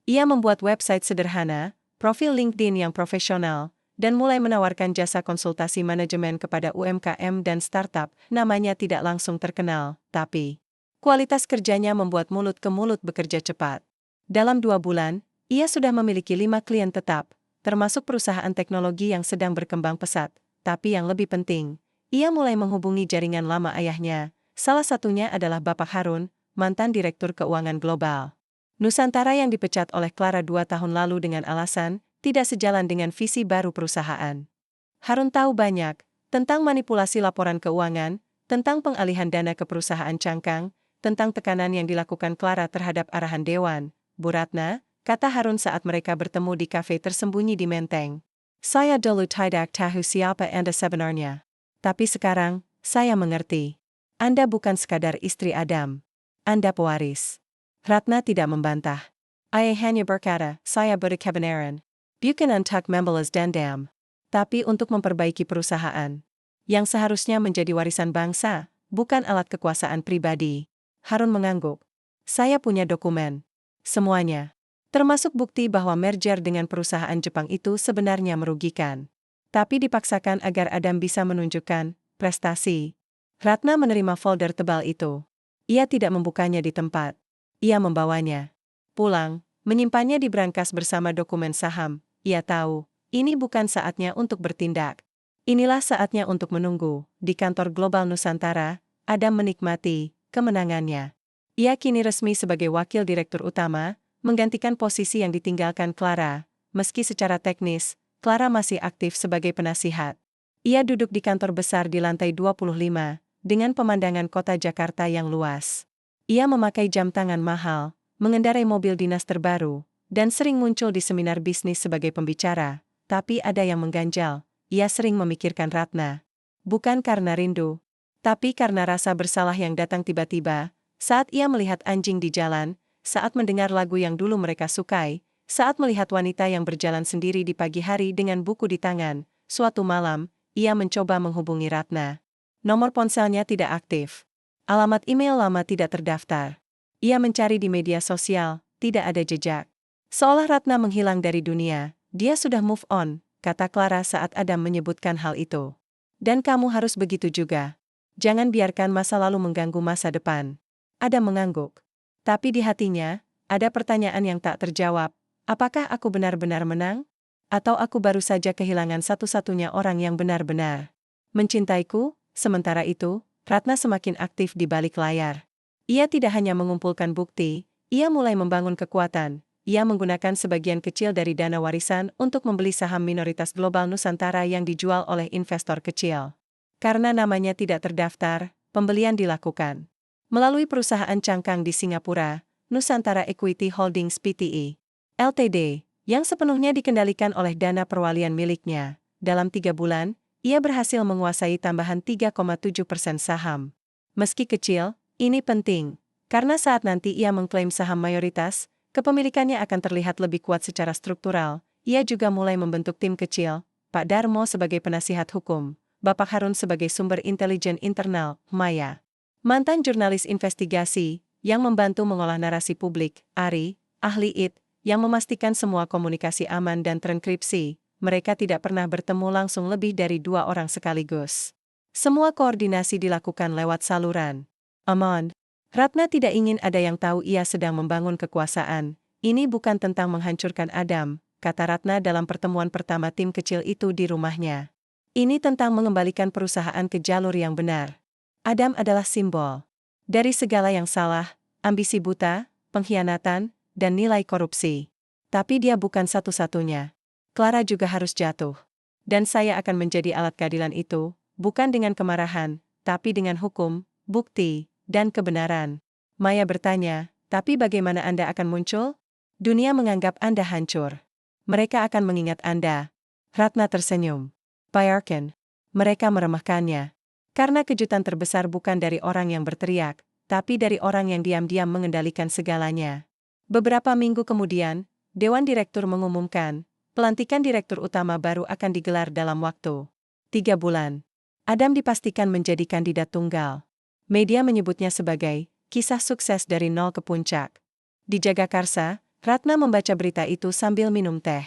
Ia membuat website sederhana, profil LinkedIn yang profesional, dan mulai menawarkan jasa konsultasi manajemen kepada UMKM dan startup. Namanya tidak langsung terkenal, tapi kualitas kerjanya membuat mulut ke mulut bekerja cepat. Dalam 2 bulan, ia sudah memiliki 5 klien tetap, termasuk perusahaan teknologi yang sedang berkembang pesat. Tapi yang lebih penting, ia mulai menghubungi jaringan lama ayahnya. Salah satunya adalah Bapak Harun, mantan direktur keuangan global Nusantara yang dipecat oleh Clara 2 tahun lalu dengan alasan tidak sejalan dengan visi baru perusahaan. Harun tahu banyak tentang manipulasi laporan keuangan, Tentang pengalihan dana ke perusahaan cangkang, tentang tekanan yang dilakukan Clara terhadap arahan Dewan, Bu Ratna, kata Harun saat mereka bertemu di kafe tersembunyi di Menteng. Saya dulu tidak tahu siapa Anda sebenarnya. Tapi sekarang, saya mengerti. Anda bukan sekadar istri Adam. Anda pewaris. Ratna tidak membantah. Ayah hanya berkata, saya butuh kebenaran. Bukan untuk membalas dendam. Tapi untuk memperbaiki perusahaan. Yang seharusnya menjadi warisan bangsa, bukan alat kekuasaan pribadi. Harun mengangguk. Saya punya dokumen. Semuanya. Termasuk bukti bahwa merger dengan perusahaan Jepang itu sebenarnya merugikan. Tapi dipaksakan agar Adam bisa menunjukkan prestasi. Ratna menerima folder tebal itu. Ia tidak membukanya di tempat. Ia membawanya pulang, menyimpannya di brankas bersama dokumen saham. Ia tahu, ini bukan saatnya untuk bertindak. Inilah saatnya untuk menunggu. Di kantor Global Nusantara, Adam menikmati kemenangannya. Ia kini resmi sebagai wakil direktur utama, menggantikan posisi yang ditinggalkan Clara. Meski secara teknis, Clara masih aktif sebagai penasihat. Ia duduk di kantor besar di lantai 25, dengan pemandangan kota Jakarta yang luas. Ia memakai jam tangan mahal, mengendarai mobil dinas terbaru, dan sering muncul di seminar bisnis sebagai pembicara. Tapi ada yang mengganjal. Ia sering memikirkan Ratna. Bukan karena rindu, tapi karena rasa bersalah yang datang tiba-tiba, saat ia melihat anjing di jalan, saat mendengar lagu yang dulu mereka sukai, saat melihat wanita yang berjalan sendiri di pagi hari dengan buku di tangan. Suatu malam, ia mencoba menghubungi Ratna. Nomor ponselnya tidak aktif. Alamat email lama tidak terdaftar. Ia mencari di media sosial, tidak ada jejak. Seolah Ratna menghilang dari dunia, dia sudah move on, kata Clara saat Adam menyebutkan hal itu. Dan kamu harus begitu juga. Jangan biarkan masa lalu mengganggu masa depan. Adam mengangguk. Tapi di hatinya, ada pertanyaan yang tak terjawab. Apakah aku benar-benar menang? Atau aku baru saja kehilangan satu-satunya orang yang benar-benar mencintaiku? Sementara itu, Ratna semakin aktif di balik layar. Ia tidak hanya mengumpulkan bukti, ia mulai membangun kekuatan. Ia menggunakan sebagian kecil dari dana warisan untuk membeli saham minoritas Global Nusantara yang dijual oleh investor kecil. Karena namanya tidak terdaftar, pembelian dilakukan melalui perusahaan cangkang di Singapura, Nusantara Equity Holdings Pte. Ltd., yang sepenuhnya dikendalikan oleh dana perwalian miliknya. Dalam 3 bulan, ia berhasil menguasai tambahan 3,7% saham. Meski kecil, ini penting, karena saat nanti ia mengklaim saham mayoritas, kepemilikannya akan terlihat lebih kuat secara struktural. Ia juga mulai membentuk tim kecil, Pak Darmo sebagai penasihat hukum, Bapak Harun sebagai sumber intelijen internal, Maya, mantan jurnalis investigasi, yang membantu mengolah narasi publik, Ari, ahli IT, yang memastikan semua komunikasi aman dan terenkripsi. Mereka tidak pernah bertemu langsung lebih dari 2 orang sekaligus. Semua koordinasi dilakukan lewat saluran Amon. Ratna tidak ingin ada yang tahu ia sedang membangun kekuasaan. Ini bukan tentang menghancurkan Adam, kata Ratna dalam pertemuan pertama tim kecil itu di rumahnya. Ini tentang mengembalikan perusahaan ke jalur yang benar. Adam adalah simbol dari segala yang salah, ambisi buta, pengkhianatan, dan nilai korupsi. Tapi dia bukan satu-satunya. Clara juga harus jatuh. Dan saya akan menjadi alat keadilan itu, bukan dengan kemarahan, tapi dengan hukum, bukti, dan kebenaran. Maya bertanya, tapi bagaimana Anda akan muncul? Dunia menganggap Anda hancur. Mereka akan mengingat Anda. Ratna tersenyum. Bayarkan. Mereka meremehkannya. Karena kejutan terbesar bukan dari orang yang berteriak, tapi dari orang yang diam-diam mengendalikan segalanya. Beberapa minggu kemudian, Dewan Direktur mengumumkan, pelantikan Direktur Utama baru akan digelar dalam waktu 3 bulan. Adam dipastikan menjadi kandidat tunggal. Media menyebutnya sebagai kisah sukses dari nol ke puncak. Di Jagakarsa, Ratna membaca berita itu sambil minum teh.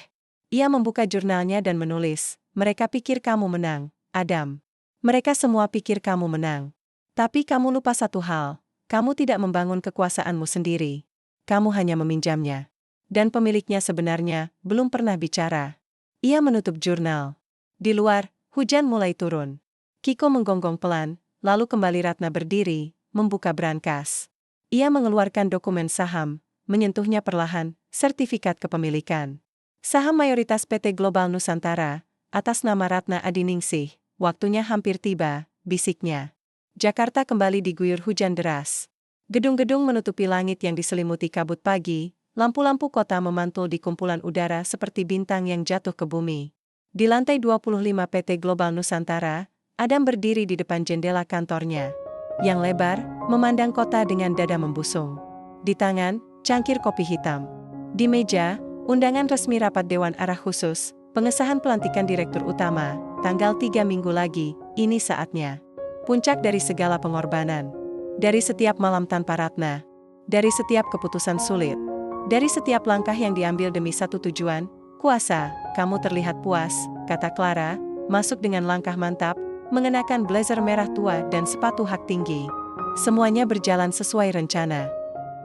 Ia membuka jurnalnya dan menulis, mereka pikir kamu menang, Adam. Mereka semua pikir kamu menang. Tapi kamu lupa satu hal, kamu tidak membangun kekuasaanmu sendiri. Kamu hanya meminjamnya. Dan pemiliknya sebenarnya belum pernah bicara. Ia menutup jurnal. Di luar, hujan mulai turun. Kiko menggonggong pelan, lalu kembali Ratna berdiri, membuka brankas. Ia mengeluarkan dokumen saham, menyentuhnya perlahan, sertifikat kepemilikan. Saham mayoritas PT Global Nusantara, atas nama Ratna Adiningsih, waktunya hampir tiba, bisiknya. Jakarta kembali diguyur hujan deras. Gedung-gedung menutupi langit yang diselimuti kabut pagi, lampu-lampu kota memantul di kumpulan udara seperti bintang yang jatuh ke bumi. Di lantai 25 PT Global Nusantara, Adam berdiri di depan jendela kantornya, yang lebar, memandang kota dengan dada membusung. Di tangan, cangkir kopi hitam. Di meja, undangan resmi rapat Dewan Arah Khusus, pengesahan pelantikan Direktur Utama, tanggal 3 minggu lagi, ini saatnya. Puncak dari segala pengorbanan. Dari setiap malam tanpa Ratna. Dari setiap keputusan sulit. Dari setiap langkah yang diambil demi satu tujuan, kuasa. Kamu terlihat puas, kata Clara, masuk dengan langkah mantap, mengenakan blazer merah tua dan sepatu hak tinggi. Semuanya berjalan sesuai rencana.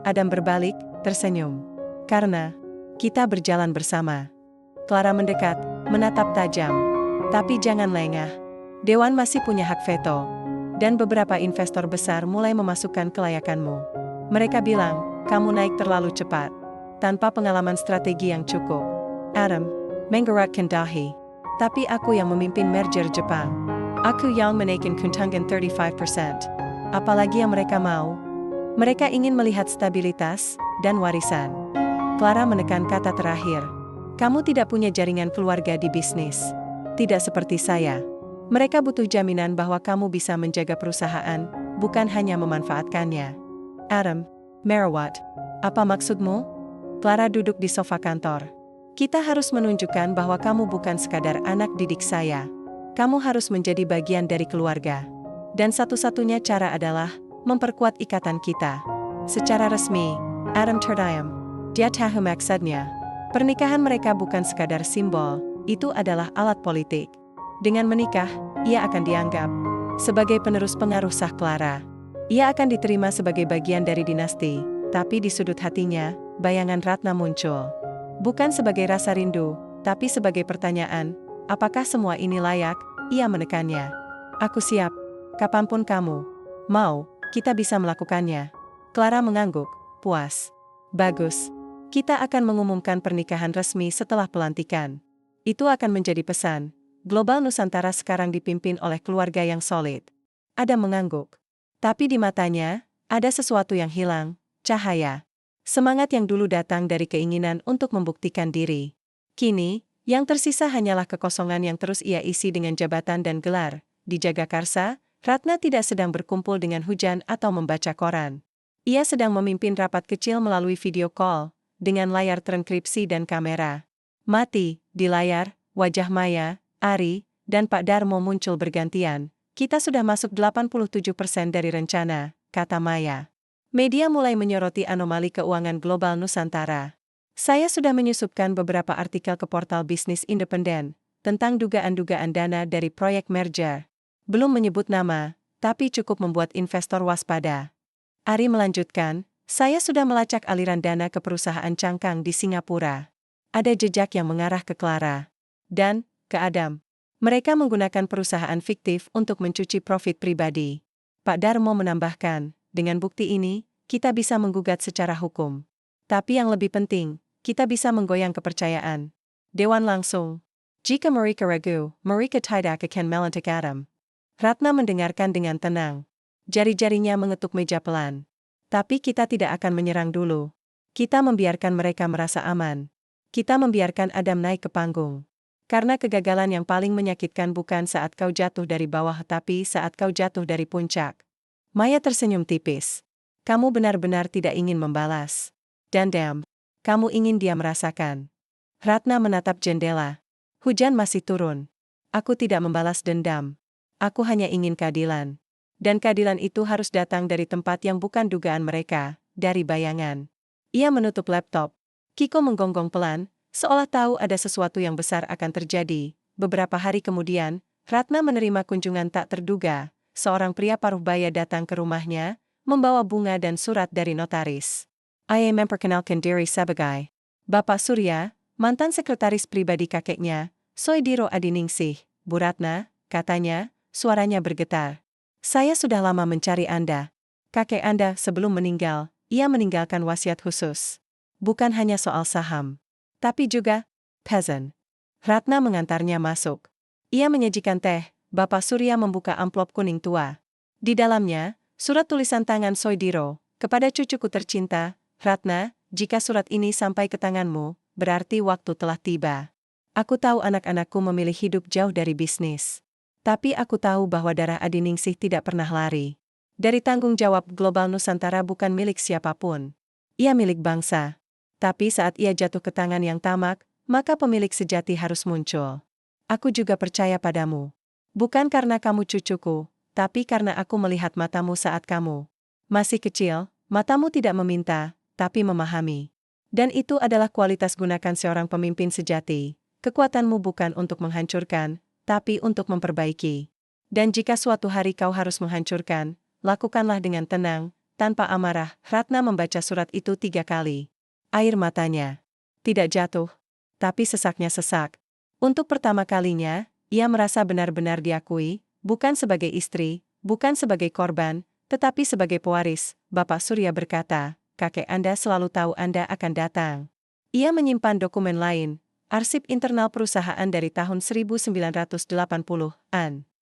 Adam berbalik, tersenyum. Karena kita berjalan bersama. Clara mendekat, menatap tajam. Tapi jangan lengah. Dewan masih punya hak veto. Dan beberapa investor besar mulai memasukkan kelayakanmu. Mereka bilang, kamu naik terlalu cepat. Tanpa pengalaman strategi yang cukup. Adam, menggerakkan dahi. Tapi aku yang memimpin merger Jepang. Aku yang menaikkan keuntungan 35%. Apalagi yang mereka mau? Mereka ingin melihat stabilitas dan warisan. Clara menekan kata terakhir. Kamu tidak punya jaringan keluarga di bisnis. Tidak seperti saya. Mereka butuh jaminan bahwa kamu bisa menjaga perusahaan, bukan hanya memanfaatkannya. Adam, Merawat, apa maksudmu? Clara duduk di sofa kantor. Kita harus menunjukkan bahwa kamu bukan sekadar anak didik saya. Kamu harus menjadi bagian dari keluarga. Dan satu-satunya cara adalah memperkuat ikatan kita. Secara resmi, Adam terdiam. Dia tahu maksudnya. Pernikahan mereka bukan sekadar simbol, itu adalah alat politik. Dengan menikah, ia akan dianggap sebagai penerus pengaruh sah Clara. Ia akan diterima sebagai bagian dari dinasti, tapi di sudut hatinya, bayangan Ratna muncul. Bukan sebagai rasa rindu, tapi sebagai pertanyaan, apakah semua ini layak? Ia menekannya. Aku siap. Kapanpun kamu mau, kita bisa melakukannya. Clara mengangguk, puas. Bagus. Kita akan mengumumkan pernikahan resmi setelah pelantikan. Itu akan menjadi pesan. Global Nusantara sekarang dipimpin oleh keluarga yang solid. Adam mengangguk. Tapi di matanya, ada sesuatu yang hilang, cahaya. Semangat yang dulu datang dari keinginan untuk membuktikan diri. Kini, yang tersisa hanyalah kekosongan yang terus ia isi dengan jabatan dan gelar. Di Jagakarsa, Ratna tidak sedang berkumpul dengan hujan atau membaca koran. Ia sedang memimpin rapat kecil melalui video call, dengan layar transkripsi dan kamera. Mati, di layar, wajah Maya, Ari, dan Pak Darmo muncul bergantian. Kita sudah masuk 87% dari rencana, kata Maya. Media mulai menyoroti anomali keuangan global Nusantara. Saya sudah menyusupkan beberapa artikel ke portal bisnis independen, tentang dugaan-dugaan dana dari proyek merger. Belum menyebut nama, tapi cukup membuat investor waspada. Ari melanjutkan, saya sudah melacak aliran dana ke perusahaan cangkang di Singapura. Ada jejak yang mengarah ke Clara. Dan ke Adam. Mereka menggunakan perusahaan fiktif untuk mencuci profit pribadi. Pak Darmo menambahkan, dengan bukti ini, kita bisa menggugat secara hukum. Tapi yang lebih penting, kita bisa menggoyang kepercayaan. Dewan langsung. Jika mereka ragu, mereka tidak akan melantik Adam. Ratna mendengarkan dengan tenang. Jari-jarinya mengetuk meja pelan. Tapi kita tidak akan menyerang dulu. Kita membiarkan mereka merasa aman. Kita membiarkan Adam naik ke panggung. Karena kegagalan yang paling menyakitkan bukan saat kau jatuh dari bawah tapi saat kau jatuh dari puncak. Maya tersenyum tipis. Kamu benar-benar tidak ingin membalas. Dan kamu ingin dia merasakan. Ratna menatap jendela. Hujan masih turun. Aku tidak membalas dendam. Aku hanya ingin keadilan. Dan keadilan itu harus datang dari tempat yang bukan dugaan mereka, dari bayangan. Ia menutup laptop. Kiko menggonggong pelan, seolah tahu ada sesuatu yang besar akan terjadi. Beberapa hari kemudian, Ratna menerima kunjungan tak terduga. Seorang pria paruh baya datang ke rumahnya, membawa bunga dan surat dari notaris. Ia memperkenalkan diri sebagai Bapak Surya, mantan sekretaris pribadi kakeknya, Soediro Adiningsih. Bu Ratna, katanya, suaranya bergetar. Saya sudah lama mencari Anda. Kakek Anda sebelum meninggal, ia meninggalkan wasiat khusus. Bukan hanya soal saham. Tapi juga, peasant. Ratna mengantarnya masuk. Ia menyajikan teh, Bapak Surya membuka amplop kuning tua. Di dalamnya, surat tulisan tangan Soidiro, kepada cucuku tercinta, Ratna, jika surat ini sampai ke tanganmu, berarti waktu telah tiba. Aku tahu anak-anakku memilih hidup jauh dari bisnis. Tapi aku tahu bahwa darah Adiningsih tidak pernah lari dari tanggung jawab global Nusantara bukan milik siapapun. Ia milik bangsa. Tapi saat ia jatuh ke tangan yang tamak, maka pemilik sejati harus muncul. Aku juga percaya padamu. Bukan karena kamu cucuku, tapi karena aku melihat matamu saat kamu masih kecil, matamu tidak meminta, tapi memahami. Dan itu adalah kualitas gunakan seorang pemimpin sejati. Kekuatanmu bukan untuk menghancurkan, tapi untuk memperbaiki. Dan jika suatu hari kau harus menghancurkan, lakukanlah dengan tenang, tanpa amarah. Ratna membaca surat itu 3 kali. Air matanya tidak jatuh, tapi sesaknya sesak. Untuk pertama kalinya, ia merasa benar-benar diakui, bukan sebagai istri, bukan sebagai korban, tetapi sebagai pewaris. Bapak Surya berkata, kakek Anda selalu tahu Anda akan datang. Ia menyimpan dokumen lain, arsip internal perusahaan dari tahun 1980-an.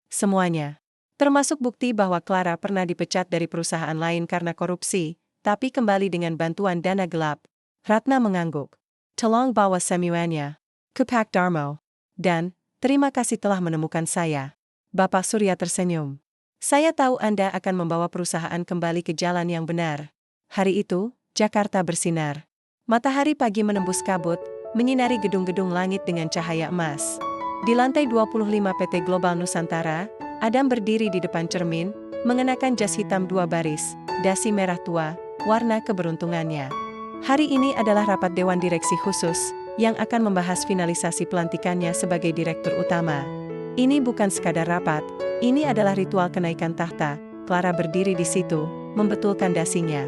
Semuanya. Termasuk bukti bahwa Clara pernah dipecat dari perusahaan lain karena korupsi, tapi kembali dengan bantuan dana gelap. Ratna mengangguk. Tolong bawa semuanya ke Pak Darmo. Dan, terima kasih telah menemukan saya. Bapak Surya tersenyum. Saya tahu Anda akan membawa perusahaan kembali ke jalan yang benar. Hari itu, Jakarta bersinar. Matahari pagi menembus kabut, menyinari gedung-gedung langit dengan cahaya emas. Di lantai 25 PT Global Nusantara, Adam berdiri di depan cermin, mengenakan jas hitam 2 baris, dasi merah tua, warna keberuntungannya. Hari ini adalah rapat Dewan Direksi Khusus, yang akan membahas finalisasi pelantikannya sebagai Direktur Utama. Ini bukan sekadar rapat, ini adalah ritual kenaikan tahta. Clara berdiri di situ, membetulkan dasinya.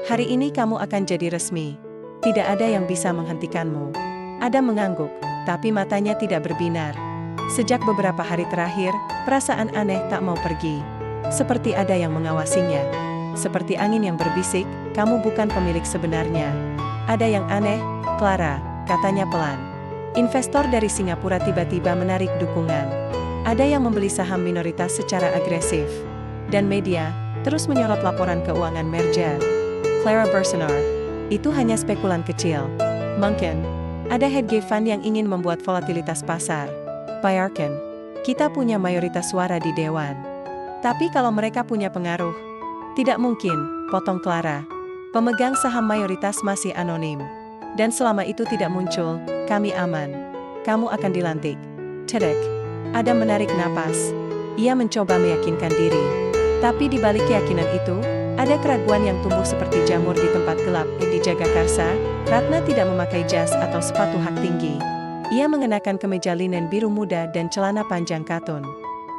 Hari ini kamu akan jadi resmi. Tidak ada yang bisa menghentikanmu. Adam mengangguk, tapi matanya tidak berbinar. Sejak beberapa hari terakhir, perasaan aneh tak mau pergi. Seperti ada yang mengawasinya. Seperti angin yang berbisik, kamu bukan pemilik sebenarnya. Ada yang aneh, Clara, katanya pelan. Investor dari Singapura tiba-tiba menarik dukungan. Ada yang membeli saham minoritas secara agresif. Dan media terus menyorot laporan keuangan merger. Clara bersinar. Itu hanya spekulan kecil. Mungkin ada hedge fund yang ingin membuat volatilitas pasar. Bayarkan. Kita punya mayoritas suara di Dewan. Tapi kalau mereka punya pengaruh, tidak mungkin, potong Clara. Pemegang saham mayoritas masih anonim. Dan selama itu tidak muncul, kami aman. Kamu akan dilantik. Tedek. Adam menarik napas. Ia mencoba meyakinkan diri. Tapi di balik keyakinan itu, ada keraguan yang tumbuh seperti jamur di tempat gelap. Di Jagakarsa, Ratna tidak memakai jas atau sepatu hak tinggi. Ia mengenakan kemeja linen biru muda dan celana panjang katun.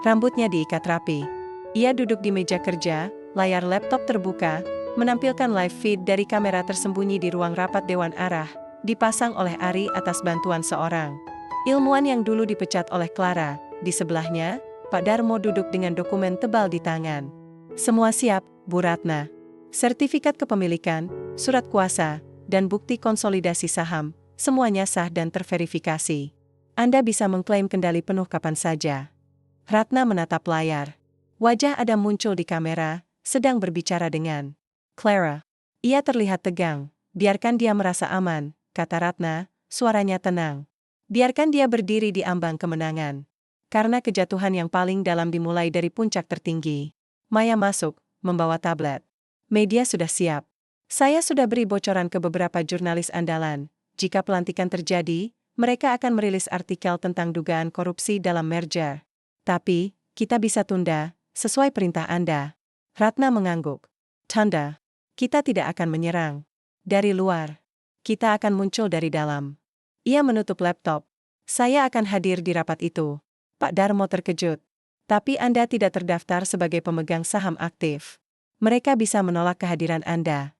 Rambutnya diikat rapi. Ia duduk di meja kerja, layar laptop terbuka, menampilkan live feed dari kamera tersembunyi di ruang rapat Dewan Arah, dipasang oleh Ari atas bantuan seorang ilmuwan yang dulu dipecat oleh Clara. Di sebelahnya, Pak Darmo duduk dengan dokumen tebal di tangan. Semua siap, Bu Ratna. Sertifikat kepemilikan, surat kuasa, dan bukti konsolidasi saham, semuanya sah dan terverifikasi. Anda bisa mengklaim kendali penuh kapan saja. Ratna menatap layar. Wajah Adam muncul di kamera, sedang berbicara dengan Clara. Ia terlihat tegang. Biarkan dia merasa aman, kata Ratna, suaranya tenang. Biarkan dia berdiri di ambang kemenangan. Karena kejatuhan yang paling dalam dimulai dari puncak tertinggi. Maya masuk, membawa tablet. Media sudah siap. Saya sudah beri bocoran ke beberapa jurnalis andalan. Jika pelantikan terjadi, mereka akan merilis artikel tentang dugaan korupsi dalam merger. Tapi, kita bisa tunda, sesuai perintah Anda. Ratna mengangguk. Tanda. Kita tidak akan menyerang dari luar. Kita akan muncul dari dalam. Ia menutup laptop. Saya akan hadir di rapat itu. Pak Darmo terkejut. Tapi Anda tidak terdaftar sebagai pemegang saham aktif. Mereka bisa menolak kehadiran Anda.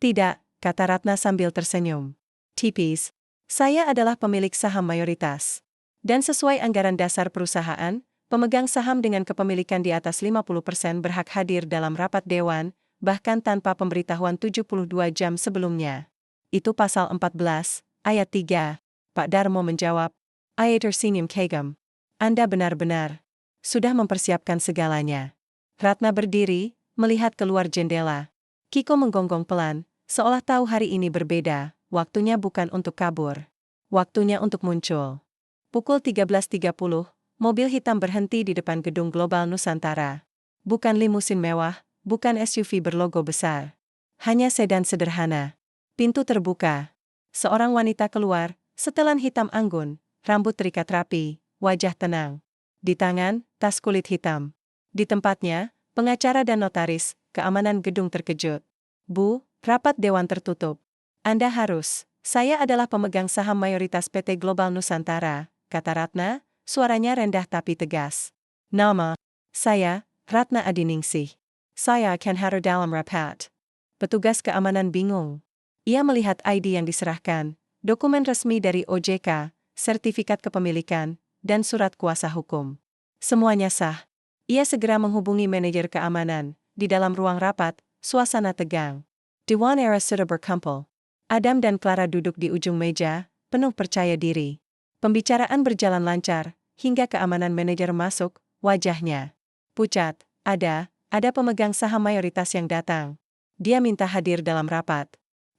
Tidak, kata Ratna sambil tersenyum. Tipis. Saya adalah pemilik saham mayoritas. Dan sesuai anggaran dasar perusahaan, pemegang saham dengan kepemilikan di atas 50% berhak hadir dalam rapat dewan, bahkan tanpa pemberitahuan 72 jam sebelumnya. Itu pasal 14, ayat 3. Pak Darmo menjawab. Ayatur Sinim Kegem. Anda benar-benar sudah mempersiapkan segalanya. Ratna berdiri, melihat keluar jendela. Kiko menggonggong pelan, seolah tahu hari ini berbeda, waktunya bukan untuk kabur. Waktunya untuk muncul. Pukul 13.30, mobil hitam berhenti di depan gedung Global Nusantara. Bukan limusin mewah, bukan SUV berlogo besar. Hanya sedan sederhana. Pintu terbuka. Seorang wanita keluar, setelan hitam anggun, rambut terikat rapi, wajah tenang. Di tangan, tas kulit hitam. Di tempatnya, pengacara dan notaris, keamanan gedung terkejut. Bu, rapat dewan tertutup. Anda harus. Saya adalah pemegang saham mayoritas PT Global Nusantara, kata Ratna, suaranya rendah tapi tegas. Nama, saya, Ratna Adiningsih. Saya akan hadir dalam rapat. Petugas keamanan bingung. Ia melihat ID yang diserahkan, dokumen resmi dari OJK, sertifikat kepemilikan, dan surat kuasa hukum. Semuanya sah. Ia segera menghubungi manajer keamanan. Di dalam ruang rapat, suasana tegang. Dewan era sudah berkumpul. Adam dan Clara duduk di ujung meja, penuh percaya diri. Pembicaraan berjalan lancar, hingga keamanan manajer masuk, wajahnya pucat. Ada pemegang saham mayoritas yang datang. Dia minta hadir dalam rapat.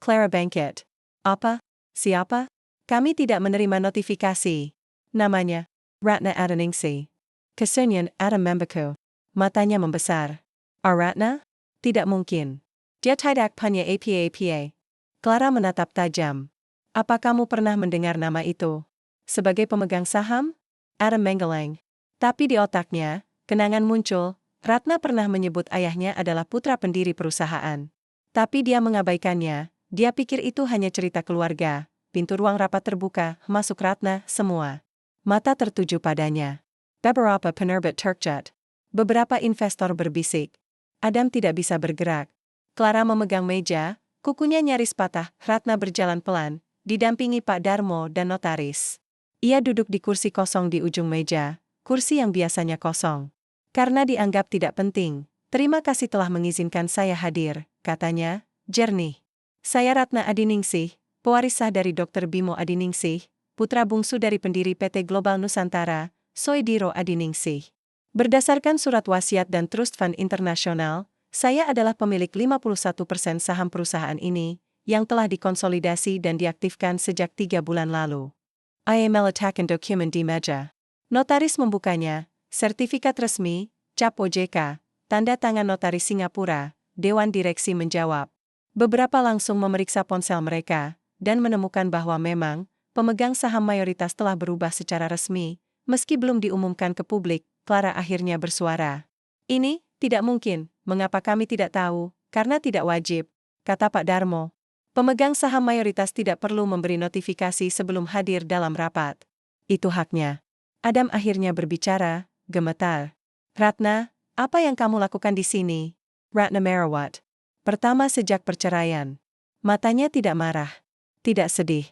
Clara bangkit. Apa? Siapa? Kami tidak menerima notifikasi. Namanya, Ratna Adiningsih. Kesunyian Adam membeku. Matanya membesar. Ratna? Tidak mungkin. Dia tidak punya apa-apa. Clara menatap tajam. Apa kamu pernah mendengar nama itu? Sebagai pemegang saham? Adam menggeleng. Tapi di otaknya, kenangan muncul. Ratna pernah menyebut ayahnya adalah putra pendiri perusahaan. Tapi dia mengabaikannya. Dia pikir itu hanya cerita keluarga. Pintu ruang rapat terbuka, masuk Ratna, semua. Mata tertuju padanya. Beberapa penerbit terkejut. Beberapa investor berbisik. Adam tidak bisa bergerak. Clara memegang meja, kukunya nyaris patah. Ratna berjalan pelan, didampingi Pak Darmo dan notaris. Ia duduk di kursi kosong di ujung meja, kursi yang biasanya kosong. Karena dianggap tidak penting. Terima kasih telah mengizinkan saya hadir, katanya, jernih. Saya Ratna Adiningsih, pewaris sah dari Dr. Bimo Adiningsih, putra bungsu dari pendiri PT Global Nusantara, Soediro Adiningsih. Berdasarkan surat wasiat dan Trust Fund Internasional, saya adalah pemilik 51% saham perusahaan ini, yang telah dikonsolidasi dan diaktifkan sejak 3 bulan lalu. I meletakkan dokumen di meja. Notaris membukanya, sertifikat resmi, cap OJK, tanda tangan notaris Singapura, Dewan Direksi menjawab. Beberapa langsung memeriksa ponsel mereka, dan menemukan bahwa memang, pemegang saham mayoritas telah berubah secara resmi, meski belum diumumkan ke publik. Clara akhirnya bersuara. Ini, tidak mungkin, mengapa kami tidak tahu, karena tidak wajib, kata Pak Darmo. Pemegang saham mayoritas tidak perlu memberi notifikasi sebelum hadir dalam rapat. Itu haknya. Adam akhirnya berbicara, gemetar. Ratna, apa yang kamu lakukan di sini? Ratna merawat. Pertama sejak perceraian. Matanya tidak marah. Tidak sedih.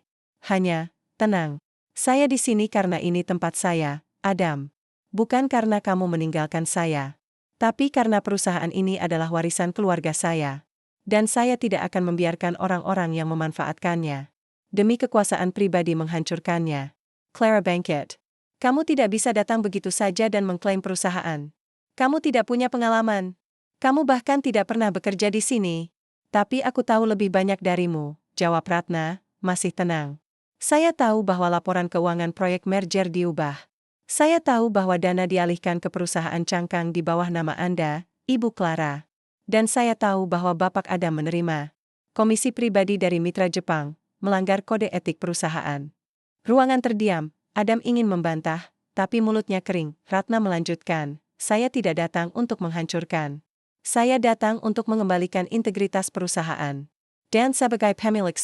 Hanya, tenang. Saya di sini karena ini tempat saya, Adam. Bukan karena kamu meninggalkan saya. Tapi karena perusahaan ini adalah warisan keluarga saya. Dan saya tidak akan membiarkan orang-orang yang memanfaatkannya. Demi kekuasaan pribadi menghancurkannya. Clara bangkit. Kamu tidak bisa datang begitu saja dan mengklaim perusahaan. Kamu tidak punya pengalaman. Kamu bahkan tidak pernah bekerja di sini. Tapi aku tahu lebih banyak darimu, jawab Ratna, masih tenang. Saya tahu bahwa laporan keuangan proyek merger diubah. Saya tahu bahwa dana dialihkan ke perusahaan cangkang di bawah nama Anda, Ibu Clara. Dan saya tahu bahwa Bapak Adam menerima komisi pribadi dari mitra Jepang, melanggar kode etik perusahaan. Ruangan terdiam, Adam ingin membantah, tapi mulutnya kering. Ratna melanjutkan, saya tidak datang untuk menghancurkan. Saya datang untuk mengembalikan integritas perusahaan. Dan sebagai pemilik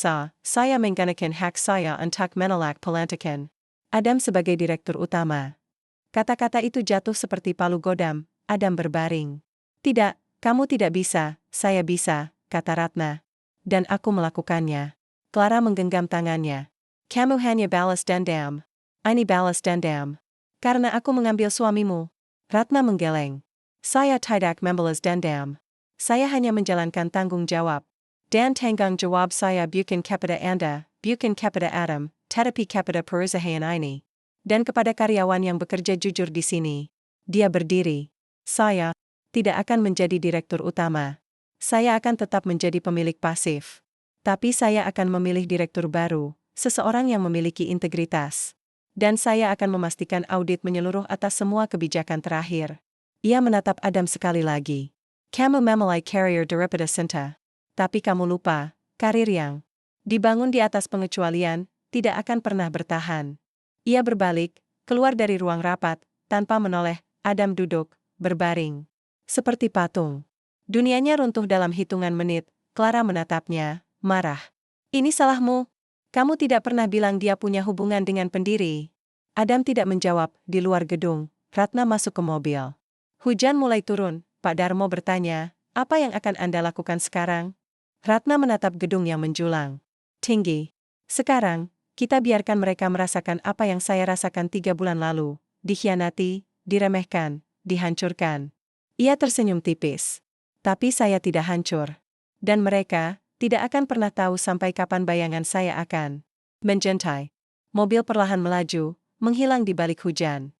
saya menggunakan hak saya untuk menolak pelantikan Adam sebagai direktur utama. Kata-kata itu jatuh seperti palu godam. Adam berbaring. Tidak, kamu tidak bisa, saya bisa, kata Ratna. Dan aku melakukannya. Clara menggenggam tangannya. Kamu hanya balas dendam. Ini balas dendam. Karena aku mengambil suamimu. Ratna menggeleng. Saya tidak membalas dendam. Saya hanya menjalankan tanggung jawab. Dan tanggung jawab saya bukan kepada Anda, bukan kepada Adam, tetapi kepada perusahaan ini. Dan kepada karyawan yang bekerja jujur di sini. Dia berdiri. Saya, tidak akan menjadi direktur utama. Saya akan tetap menjadi pemilik pasif. Tapi saya akan memilih direktur baru, seseorang yang memiliki integritas. Dan saya akan memastikan audit menyeluruh atas semua kebijakan terakhir. Ia menatap Adam sekali lagi. Kamu memulai career daripada cinta. Tapi kamu lupa, karir yang dibangun di atas pengecualian, tidak akan pernah bertahan. Ia berbalik, keluar dari ruang rapat, tanpa menoleh. Adam duduk, berbaring. Seperti patung. Dunianya runtuh dalam hitungan menit. Clara menatapnya, marah. Ini salahmu. Kamu tidak pernah bilang dia punya hubungan dengan pendiri. Adam tidak menjawab. Di luar gedung, Ratna masuk ke mobil. Hujan mulai turun. Pak Darmo bertanya, apa yang akan Anda lakukan sekarang? Ratna menatap gedung yang menjulang tinggi. Sekarang, kita biarkan mereka merasakan apa yang saya rasakan 3 bulan lalu. Dikhianati, diremehkan, dihancurkan. Ia tersenyum tipis. Tapi saya tidak hancur. Dan mereka tidak akan pernah tahu sampai kapan bayangan saya akan menjuntai. Mobil perlahan melaju, menghilang di balik hujan.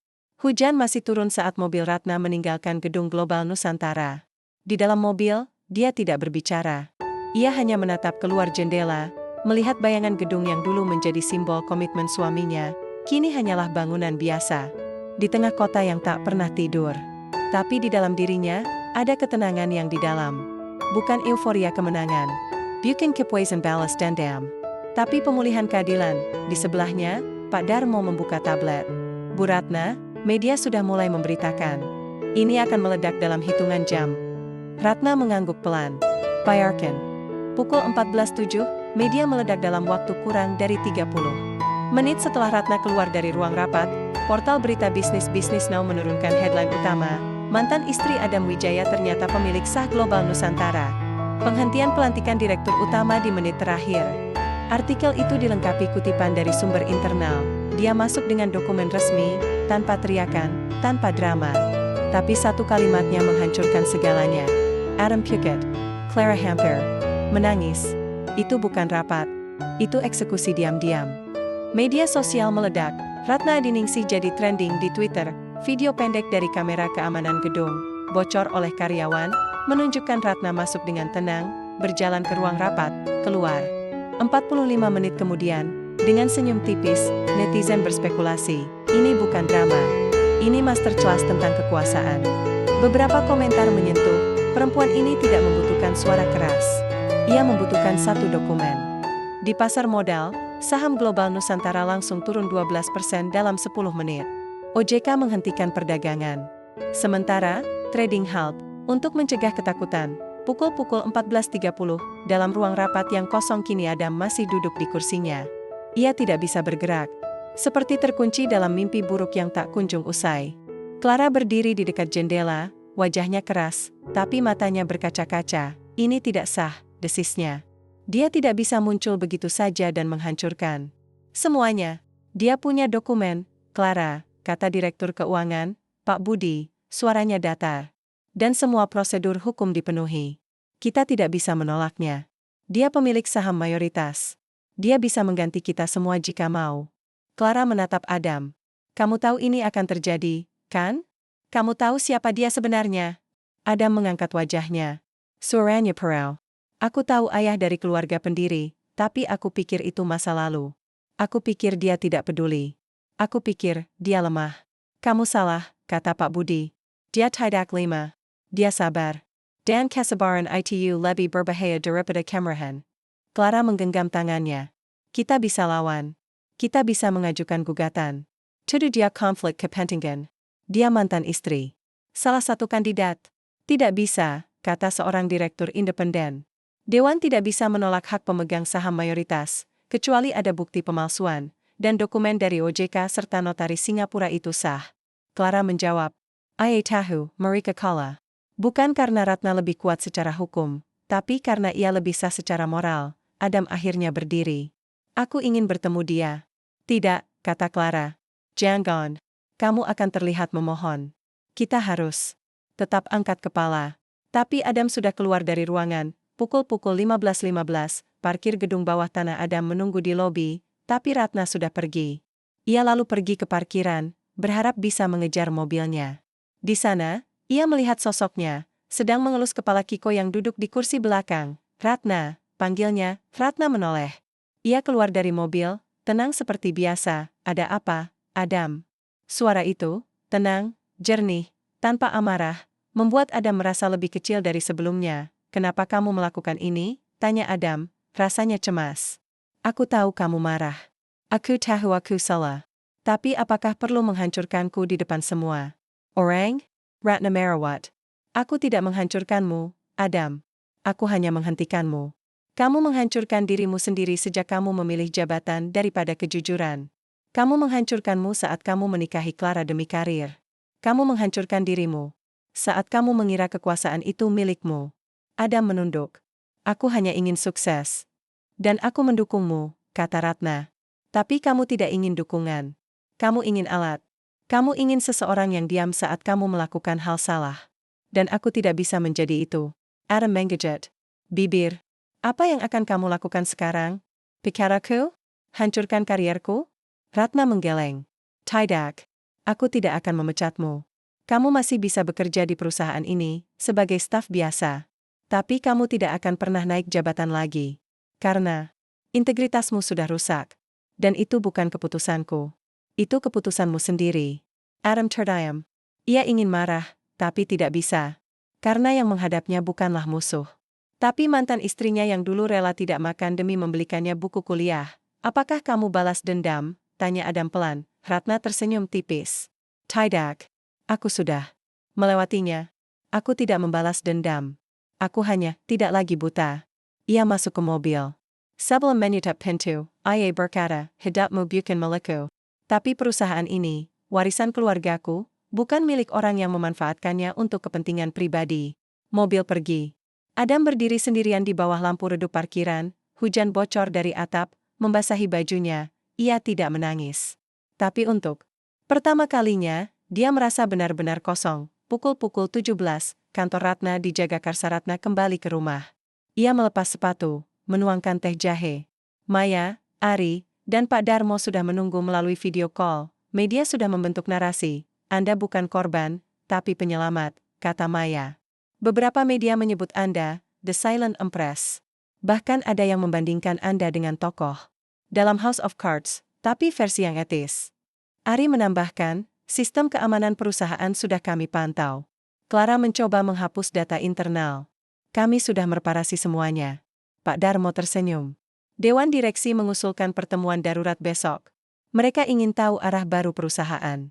Hujan masih turun saat mobil Ratna meninggalkan gedung Global Nusantara. Di dalam mobil, dia tidak berbicara. Ia hanya menatap keluar jendela, melihat bayangan gedung yang dulu menjadi simbol komitmen suaminya, kini hanyalah bangunan biasa. Di tengah kota yang tak pernah tidur. Tapi di dalam dirinya, ada ketenangan yang di dalam. Bukan euforia kemenangan. Bukan kepuasan balas dendam. Tapi pemulihan keadilan. Di sebelahnya, Pak Darmo membuka tablet. Bu Ratna, media sudah mulai memberitakan. Ini akan meledak dalam hitungan jam. Ratna mengangguk pelan. Bayarkan. Pukul 14.07, media meledak dalam waktu kurang dari 30 menit setelah Ratna keluar dari ruang rapat. Portal berita Bisnis Now menurunkan headline utama, mantan istri Adam Wijaya ternyata pemilik sah Global Nusantara. Penghentian pelantikan direktur utama di menit terakhir. Artikel itu dilengkapi kutipan dari sumber internal. Dia masuk dengan dokumen resmi, tanpa teriakan, tanpa drama. Tapi satu kalimatnya menghancurkan segalanya. Adam Puckett, Clara Hamper, menangis. Itu bukan rapat. Itu eksekusi diam-diam. Media sosial meledak. Ratna Adiningsih jadi trending di Twitter. Video pendek dari kamera keamanan gedung, bocor oleh karyawan, menunjukkan Ratna masuk dengan tenang, berjalan ke ruang rapat, keluar. 45 menit kemudian, dengan senyum tipis, netizen berspekulasi, ini bukan drama. Ini masterclass tentang kekuasaan. Beberapa komentar menyentuh, perempuan ini tidak membutuhkan suara keras. Ia membutuhkan satu dokumen. Di pasar modal, saham Global Nusantara langsung turun 12% dalam 10 menit. OJK menghentikan perdagangan. Sementara, trading halt, untuk mencegah ketakutan, pukul 14.30, dalam ruang rapat yang kosong kini Adam masih duduk di kursinya. Ia tidak bisa bergerak. Seperti terkunci dalam mimpi buruk yang tak kunjung usai. Clara berdiri di dekat jendela, wajahnya keras, tapi matanya berkaca-kaca. Ini tidak sah, desisnya. Dia tidak bisa muncul begitu saja dan menghancurkan semuanya. Dia punya dokumen, Clara, kata Direktur Keuangan, Pak Budi, suaranya datar. Dan semua prosedur hukum dipenuhi. Kita tidak bisa menolaknya. Dia pemilik saham mayoritas. Dia bisa mengganti kita semua jika mau. Clara menatap Adam. Kamu tahu ini akan terjadi, kan? Kamu tahu siapa dia sebenarnya? Adam mengangkat wajahnya. Suaranya perau. Aku tahu ayah dari keluarga pendiri, tapi aku pikir itu masa lalu. Aku pikir dia tidak peduli. Aku pikir dia lemah. Kamu salah, kata Pak Budi. Dia tidak lemah. Dia sabar. Dan kesabaran itu lebih berbahaya daripada kemarahan. Clara menggenggam tangannya. Kita bisa lawan. Kita bisa mengajukan gugatan. Tuduh dia konflik kepentingan. Dia mantan istri. Salah satu kandidat. Tidak bisa, kata seorang direktur independen. Dewan tidak bisa menolak hak pemegang saham mayoritas, kecuali ada bukti pemalsuan, dan dokumen dari OJK serta notaris Singapura itu sah. Clara menjawab, "Ai tahu, mereka kalah. Bukan karena Ratna lebih kuat secara hukum, tapi karena ia lebih sah secara moral." Adam akhirnya berdiri. "Aku ingin bertemu dia." "Tidak," kata Clara. "Jangan. Kamu akan terlihat memohon. Kita harus tetap angkat kepala." Tapi Adam sudah keluar dari ruangan. Pukul 15.15, parkir gedung bawah tanah Adam menunggu di lobi, tapi Ratna sudah pergi. Ia lalu pergi ke parkiran, berharap bisa mengejar mobilnya. Di sana, Ia melihat sosoknya, sedang mengelus kepala Kiko yang duduk di kursi belakang. Ratna, panggilnya. Ratna menoleh. Ia keluar dari mobil, tenang seperti biasa. Ada apa, Adam? Suara itu, tenang, jernih, tanpa amarah, membuat Adam merasa lebih kecil dari sebelumnya. Kenapa kamu melakukan ini? Tanya Adam, rasanya cemas. Aku tahu kamu marah. Aku tahu aku salah. Tapi apakah perlu menghancurkanku di depan semua orang? Ratna merawat. Aku tidak menghancurkanmu, Adam. Aku hanya menghentikanmu. Kamu menghancurkan dirimu sendiri sejak kamu memilih jabatan daripada kejujuran. Kamu menghancurkanmu saat kamu menikahi Clara demi karir. Kamu menghancurkan dirimu saat kamu mengira kekuasaan itu milikmu. Adam menunduk. Aku hanya ingin sukses. Dan aku mendukungmu, kata Ratna. Tapi kamu tidak ingin dukungan. Kamu ingin alat. Kamu ingin seseorang yang diam saat kamu melakukan hal salah. Dan aku tidak bisa menjadi itu. Adam menggigit bibir. Apa yang akan kamu lakukan sekarang? Pikir aku? Hancurkan karierku? Ratna menggeleng. Tidak. Aku tidak akan memecatmu. Kamu masih bisa bekerja di perusahaan ini, sebagai staf biasa. Tapi kamu tidak akan pernah naik jabatan lagi. Karena integritasmu sudah rusak. Dan itu bukan keputusanku. Itu keputusanmu sendiri. Adam terdiam. Ia ingin marah, tapi tidak bisa. Karena yang menghadapnya bukanlah musuh. Tapi mantan istrinya yang dulu rela tidak makan demi membelikannya buku kuliah. Apakah kamu balas dendam? Tanya Adam pelan. Ratna tersenyum tipis. Tidak. Aku sudah melewatinya. Aku tidak membalas dendam. Aku hanya tidak lagi buta. Ia masuk ke mobil. Sebelum menutup pintu, ia berkata, hidupmu bukan milikku. Tapi perusahaan ini, warisan keluargaku, bukan milik orang yang memanfaatkannya untuk kepentingan pribadi. Mobil pergi. Adam berdiri sendirian di bawah lampu redup parkiran, hujan bocor dari atap, membasahi bajunya. Ia tidak menangis. Tapi untuk pertama kalinya, dia merasa benar-benar kosong. Pukul 17, kantor Ratna di Jagakarsa. Ratna kembali ke rumah. Ia melepas sepatu, menuangkan teh jahe. Maya, Ari, dan Pak Darmo sudah menunggu melalui video call. Media sudah membentuk narasi. Anda bukan korban, tapi penyelamat, kata Maya. Beberapa media menyebut Anda, The Silent Empress. Bahkan ada yang membandingkan Anda dengan tokoh dalam House of Cards, tapi versi yang etis. Ari menambahkan, sistem keamanan perusahaan sudah kami pantau. Clara mencoba menghapus data internal. Kami sudah mereparasi semuanya. Pak Darmo tersenyum. Dewan direksi mengusulkan pertemuan darurat besok. Mereka ingin tahu arah baru perusahaan.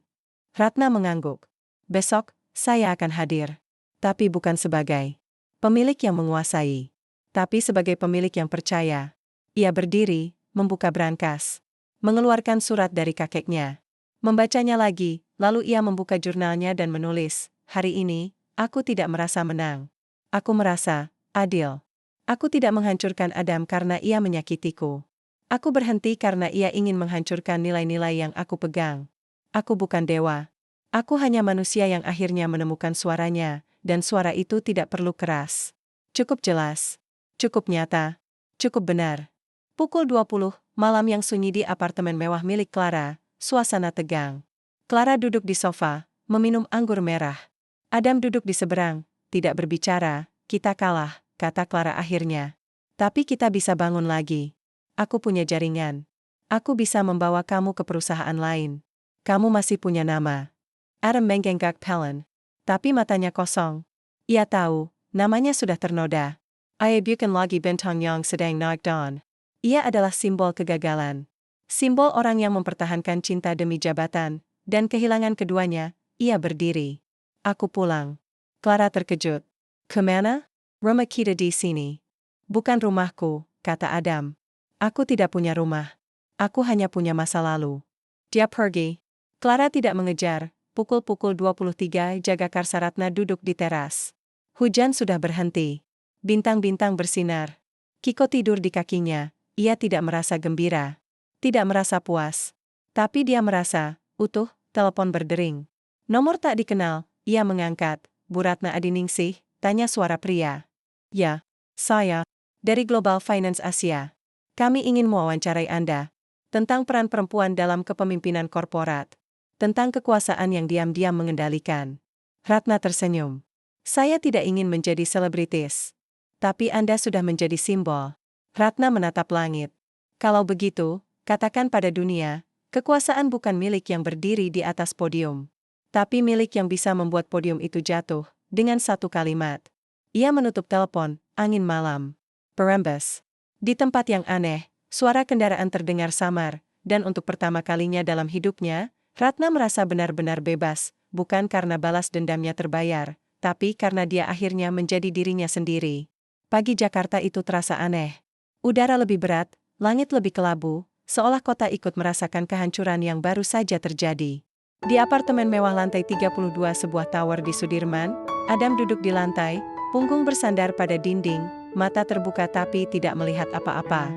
Ratna mengangguk. Besok, saya akan hadir. Tapi bukan sebagai pemilik yang menguasai. Tapi sebagai pemilik yang percaya. Ia berdiri, membuka brankas. Mengeluarkan surat dari kakeknya. Membacanya lagi, lalu ia membuka jurnalnya dan menulis, hari ini, aku tidak merasa menang. Aku merasa adil. Aku tidak menghancurkan Adam karena ia menyakitiku. Aku berhenti karena ia ingin menghancurkan nilai-nilai yang aku pegang. Aku bukan dewa. Aku hanya manusia yang akhirnya menemukan suaranya, dan suara itu tidak perlu keras. Cukup jelas. Cukup nyata. Cukup benar. Pukul 20, malam yang sunyi di apartemen mewah milik Clara, suasana tegang. Clara duduk di sofa, meminum anggur merah. Adam duduk di seberang, tidak berbicara. Kita kalah, kata Clara akhirnya. Tapi kita bisa bangun lagi. Aku punya jaringan. Aku bisa membawa kamu ke perusahaan lain. Kamu masih punya nama. Adam menggenggak Pelin. Tapi matanya kosong. Ia tahu, namanya sudah ternoda. Ia bukan lagi bintang yang sedang naik daun. Ia adalah simbol kegagalan. Simbol orang yang mempertahankan cinta demi jabatan, dan kehilangan keduanya. Ia berdiri. Aku pulang. Clara terkejut. Kemana? Rumah kita di sini. Bukan rumahku, kata Adam. Aku tidak punya rumah. Aku hanya punya masa lalu. Dia pergi. Clara tidak mengejar. Pukul 23 Jagakarsa. Ratna duduk di teras. Hujan sudah berhenti. Bintang-bintang bersinar. Kiko tidur di kakinya. Ia tidak merasa gembira. Tidak merasa puas. Tapi dia merasa utuh. Telepon berdering. Nomor tak dikenal. Ia mengangkat. Bu Ratna Adiningsih, tanya suara pria. Ya, saya. Dari Global Finance Asia. Kami ingin mewawancarai Anda. Tentang peran perempuan dalam kepemimpinan korporat. Tentang kekuasaan yang diam-diam mengendalikan Ratna tersenyum. Saya tidak ingin menjadi selebritis. Tapi Anda sudah menjadi simbol. Ratna menatap langit. Kalau begitu, katakan pada dunia, kekuasaan bukan milik yang berdiri di atas podium. Tapi milik yang bisa membuat podium itu jatuh, dengan satu kalimat. Ia menutup telepon, angin malam. Perembes. Di tempat yang aneh, suara kendaraan terdengar samar, dan untuk pertama kalinya dalam hidupnya, Ratna merasa benar-benar bebas, bukan karena balas dendamnya terbayar, tapi karena dia akhirnya menjadi dirinya sendiri. Pagi Jakarta itu terasa aneh. Udara lebih berat, langit lebih kelabu, seolah kota ikut merasakan kehancuran yang baru saja terjadi. Di apartemen mewah lantai 32 sebuah tower di Sudirman, Adam duduk di lantai, punggung bersandar pada dinding, mata terbuka tapi tidak melihat apa-apa.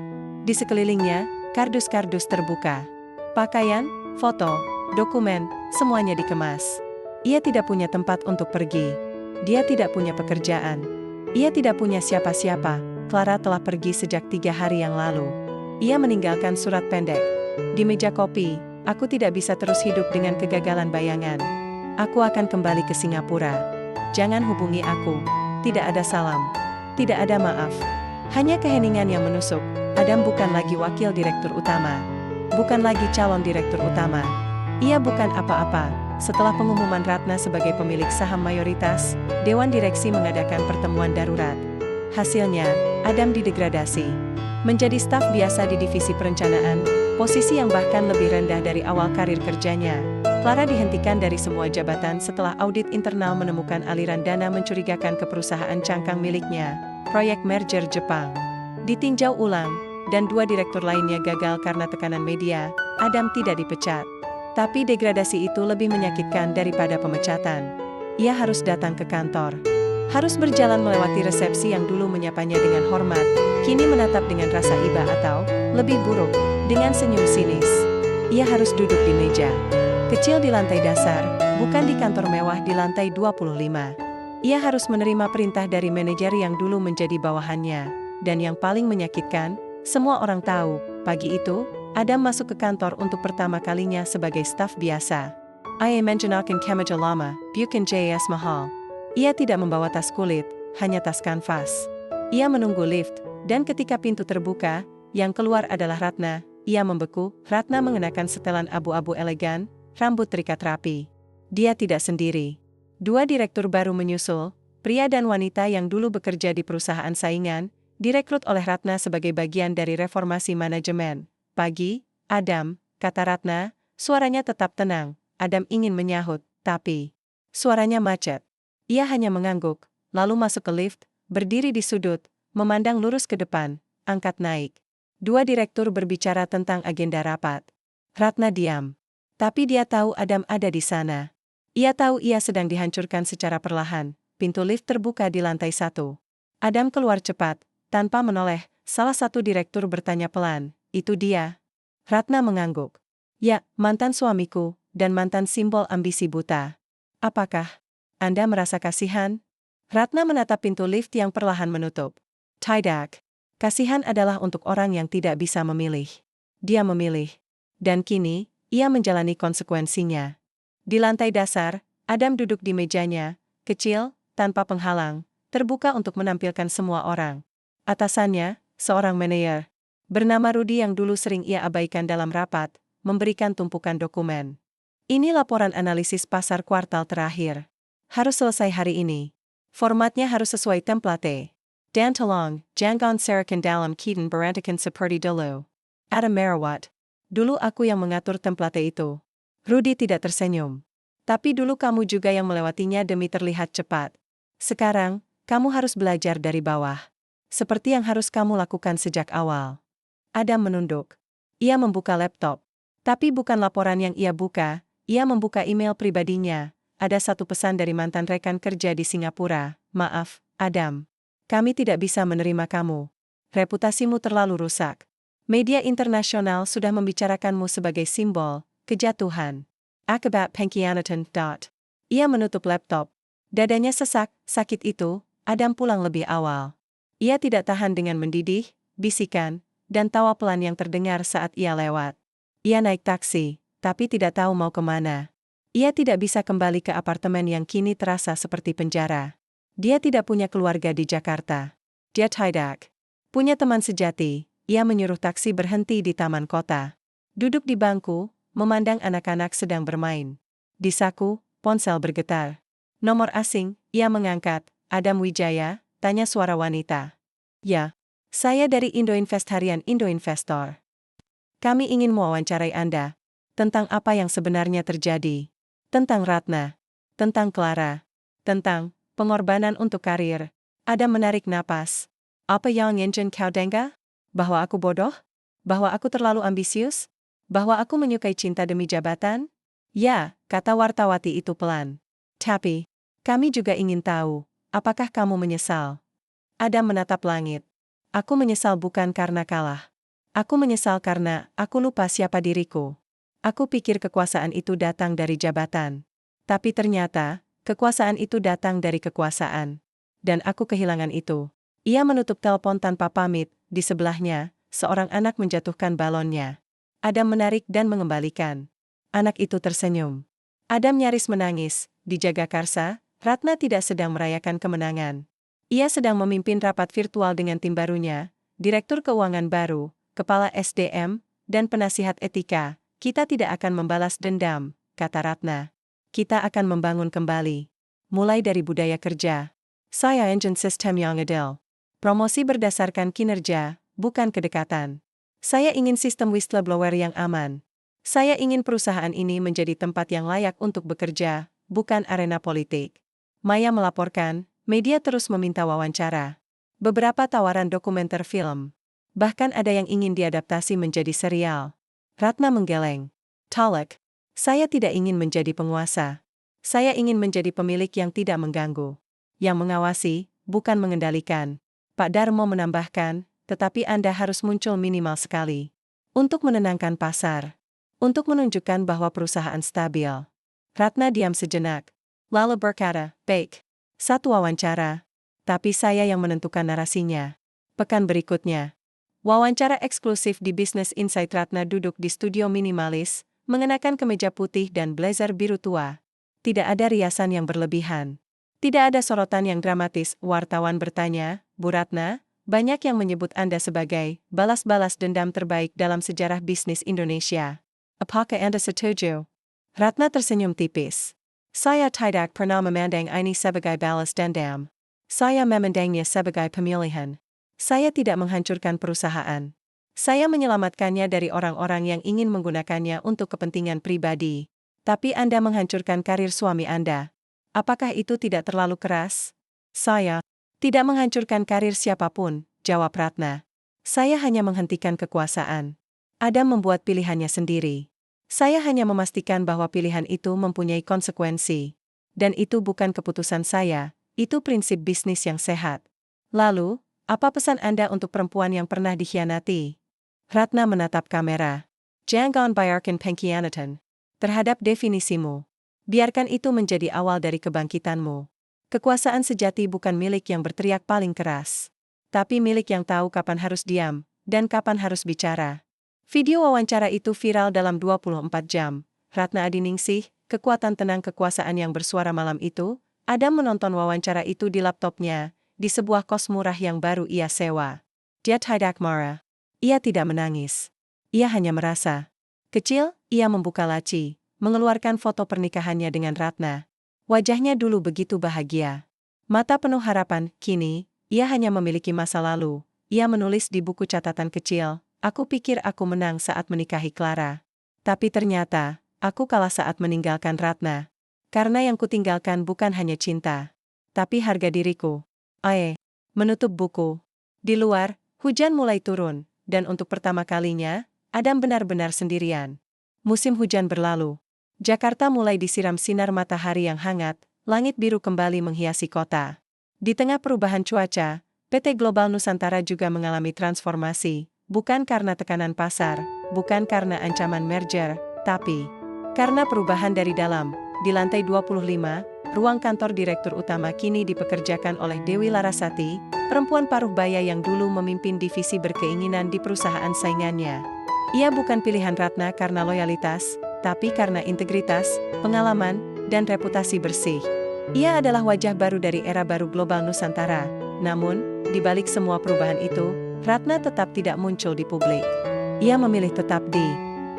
Di sekelilingnya, kardus-kardus terbuka. Pakaian, foto, dokumen, semuanya dikemas. Ia tidak punya tempat untuk pergi. Dia tidak punya pekerjaan. Ia tidak punya siapa-siapa. Clara telah pergi sejak 3 hari yang lalu. Ia meninggalkan surat pendek. Di meja kopi, aku tidak bisa terus hidup dengan kegagalan bayangan. Aku akan kembali ke Singapura. Jangan hubungi aku. Tidak ada salam. Tidak ada maaf. Hanya keheningan yang menusuk. Adam bukan lagi wakil direktur utama. Bukan lagi calon direktur utama. Ia bukan apa-apa. Setelah pengumuman Ratna sebagai pemilik saham mayoritas, Dewan Direksi mengadakan pertemuan darurat. Hasilnya, Adam didegradasi. Menjadi staf biasa di divisi perencanaan, posisi yang bahkan lebih rendah dari awal karir kerjanya. Clara dihentikan dari semua jabatan setelah audit internal menemukan aliran dana mencurigakan ke perusahaan cangkang miliknya, proyek merger Jepang. Ditinjau ulang, dan 2 direktur lainnya gagal karena tekanan media. Adam tidak dipecat. Tapi degradasi itu lebih menyakitkan daripada pemecatan. Ia harus datang ke kantor. Harus berjalan melewati resepsi yang dulu menyapanya dengan hormat, kini menatap dengan rasa iba atau, lebih buruk, dengan senyum sinis. Ia harus duduk di meja kecil di lantai dasar, bukan di kantor mewah di lantai 25. Ia harus menerima perintah dari manajer yang dulu menjadi bawahannya. Dan yang paling menyakitkan, semua orang tahu, pagi itu, Adam masuk ke kantor untuk pertama kalinya sebagai staf biasa. Ia mengenakan kemeja lama, bukan jas mahal. Ia tidak membawa tas kulit, hanya tas kanvas. Ia menunggu lift, dan ketika pintu terbuka, yang keluar adalah Ratna. Ia membeku. Ratna mengenakan setelan abu-abu elegan, rambut terikat rapi. Dia tidak sendiri. 2 direktur baru menyusul, pria dan wanita yang dulu bekerja di perusahaan saingan, direkrut oleh Ratna sebagai bagian dari reformasi manajemen. Pagi, Adam, kata Ratna, suaranya tetap tenang. Adam ingin menyahut, tapi suaranya macet. Ia hanya mengangguk, lalu masuk ke lift, berdiri di sudut, memandang lurus ke depan, angkat naik. 2 direktur berbicara tentang agenda rapat. Ratna diam. Tapi dia tahu Adam ada di sana. Ia tahu ia sedang dihancurkan secara perlahan. Pintu lift terbuka di lantai 1. Adam keluar cepat, tanpa menoleh. Salah satu direktur bertanya pelan, "Itu dia?" Ratna mengangguk. "Ya, mantan suamiku, dan mantan simbol ambisi buta." "Apakah Anda merasa kasihan?" Ratna menatap pintu lift yang perlahan menutup. "Tidak. Kasihan adalah untuk orang yang tidak bisa memilih." Dia memilih. Dan kini, ia menjalani konsekuensinya. Di lantai dasar, Adam duduk di mejanya, kecil, tanpa penghalang, terbuka untuk menampilkan semua orang. Atasannya, seorang manajer bernama Rudy yang dulu sering ia abaikan dalam rapat, memberikan tumpukan dokumen. "Ini laporan analisis pasar kuartal terakhir. Harus selesai hari ini. Formatnya harus sesuai template. Dan tolong, jangan serahkan dalam keadaan berantakan seperti dulu." Adam merawat. "Dulu aku yang mengatur template itu." Rudy tidak tersenyum. "Tapi dulu kamu juga yang melewatinya demi terlihat cepat. Sekarang, kamu harus belajar dari bawah. Seperti yang harus kamu lakukan sejak awal." Adam menunduk. Ia membuka laptop. Tapi bukan laporan yang ia buka, ia membuka email pribadinya. Ada satu pesan dari mantan rekan kerja di Singapura. "Maaf, Adam. Kami tidak bisa menerima kamu. Reputasimu terlalu rusak. Media internasional sudah membicarakanmu sebagai simbol kejatuhan. Akibat pengkhianatan. Ia menutup laptop. Dadanya sesak, sakit itu, Adam pulang lebih awal. Ia tidak tahan dengan mendidih, bisikan, dan tawa pelan yang terdengar saat ia lewat. Ia naik taksi, tapi tidak tahu mau kemana. Ia tidak bisa kembali ke apartemen yang kini terasa seperti penjara. Dia tidak punya keluarga di Jakarta. Dia tidak punya teman sejati. Ia menyuruh taksi berhenti di taman kota. Duduk di bangku, memandang anak-anak sedang bermain. Di saku, ponsel bergetar. Nomor asing, ia mengangkat. Adam Wijaya, tanya suara wanita. Ya, saya dari Indo-Invest Harian Indo-Investor. Kami ingin mewawancarai Anda. Tentang apa yang sebenarnya terjadi. Tentang Ratna. Tentang Clara. Tentang pengorbanan untuk karir. Adam menarik napas. Apa yang ingin kau dengar? Bahwa aku bodoh? Bahwa aku terlalu ambisius? Bahwa aku menyukai cinta demi jabatan? Ya, kata wartawati itu pelan. Tapi, kami juga ingin tahu, apakah kamu menyesal? Adam menatap langit. Aku menyesal bukan karena kalah. Aku menyesal karena aku lupa siapa diriku. Aku pikir kekuasaan itu datang dari jabatan. Tapi ternyata, kekuasaan itu datang dari kekuasaan. Dan aku kehilangan itu. Ia menutup telepon tanpa pamit, di sebelahnya, seorang anak menjatuhkan balonnya. Adam menarik dan mengembalikan. Anak itu tersenyum. Adam nyaris menangis. Di Jagakarsa, Ratna tidak sedang merayakan kemenangan. Ia sedang memimpin rapat virtual dengan tim barunya, direktur keuangan baru, kepala SDM, dan penasihat etika. Kita tidak akan membalas dendam, kata Ratna. Kita akan membangun kembali. Mulai dari budaya kerja. Saya engine sistem yang adil. Promosi berdasarkan kinerja, bukan kedekatan. Saya ingin sistem whistleblower yang aman. Saya ingin perusahaan ini menjadi tempat yang layak untuk bekerja, bukan arena politik. Maya melaporkan, media terus meminta wawancara. Beberapa tawaran dokumenter film. Bahkan ada yang ingin diadaptasi menjadi serial. Ratna menggeleng. Talek. Saya tidak ingin menjadi penguasa. Saya ingin menjadi pemilik yang tidak mengganggu. Yang mengawasi, bukan mengendalikan. Pak Darmo menambahkan, tetapi Anda harus muncul minimal sekali. Untuk menenangkan pasar. Untuk menunjukkan bahwa perusahaan stabil. Ratna diam sejenak. Lalu berkata, baik. Satu wawancara. Tapi saya yang menentukan narasinya. Pekan berikutnya. Wawancara eksklusif di Business Insight. Ratna duduk di studio minimalis, mengenakan kemeja putih dan blazer biru tua. Tidak ada riasan yang berlebihan. Tidak ada sorotan yang dramatis. Wartawan bertanya, Bu Ratna, banyak yang menyebut Anda sebagai balas-balas dendam terbaik dalam sejarah bisnis Indonesia. Apakah Anda setuju? Ratna tersenyum tipis. Saya tidak pernah memandang ini sebagai balas dendam. Saya memandangnya sebagai pemilihan. Saya tidak menghancurkan perusahaan. Saya menyelamatkannya dari orang-orang yang ingin menggunakannya untuk kepentingan pribadi. Tapi Anda menghancurkan karir suami Anda. Apakah itu tidak terlalu keras? Saya tidak menghancurkan karir siapapun, jawab Ratna. Saya hanya menghentikan kekuasaan. Adam membuat pilihannya sendiri. Saya hanya memastikan bahwa pilihan itu mempunyai konsekuensi. Dan itu bukan keputusan saya, itu prinsip bisnis yang sehat. Lalu, apa pesan Anda untuk perempuan yang pernah dikhianati? Ratna menatap kamera. Jangan biarkan pengkhianatan terhadap definisimu. Biarkan itu menjadi awal dari kebangkitanmu. Kekuasaan sejati bukan milik yang berteriak paling keras. Tapi milik yang tahu kapan harus diam, dan kapan harus bicara. Video wawancara itu viral dalam 24 jam. Ratna Adiningsih, kekuatan tenang kekuasaan yang bersuara malam itu. Adam menonton wawancara itu di laptopnya, di sebuah kos murah yang baru ia sewa. Dia tidak marah. Ia tidak menangis. Ia hanya merasa kecil. Ia membuka laci, mengeluarkan foto pernikahannya dengan Ratna. Wajahnya dulu begitu bahagia. Mata penuh harapan, kini, ia hanya memiliki masa lalu. Ia menulis di buku catatan kecil, aku pikir aku menang saat menikahi Clara. Tapi ternyata, aku kalah saat meninggalkan Ratna. Karena yang kutinggalkan bukan hanya cinta, tapi harga diriku. Menutup buku. Di luar, hujan mulai turun, dan untuk pertama kalinya, Adam benar-benar sendirian. Musim hujan berlalu. Jakarta mulai disiram sinar matahari yang hangat, langit biru kembali menghiasi kota. Di tengah perubahan cuaca, PT Global Nusantara juga mengalami transformasi, bukan karena tekanan pasar, bukan karena ancaman merger, tapi karena perubahan dari dalam. Di lantai 25, ruang kantor Direktur Utama kini dipekerjakan oleh Dewi Larasati, perempuan paruh baya yang dulu memimpin divisi berkeinginan di perusahaan saingannya. Ia bukan pilihan Ratna karena loyalitas, tapi karena integritas, pengalaman, dan reputasi bersih. Ia adalah wajah baru dari era baru global Nusantara. Namun, di balik semua perubahan itu, Ratna tetap tidak muncul di publik. Ia memilih tetap di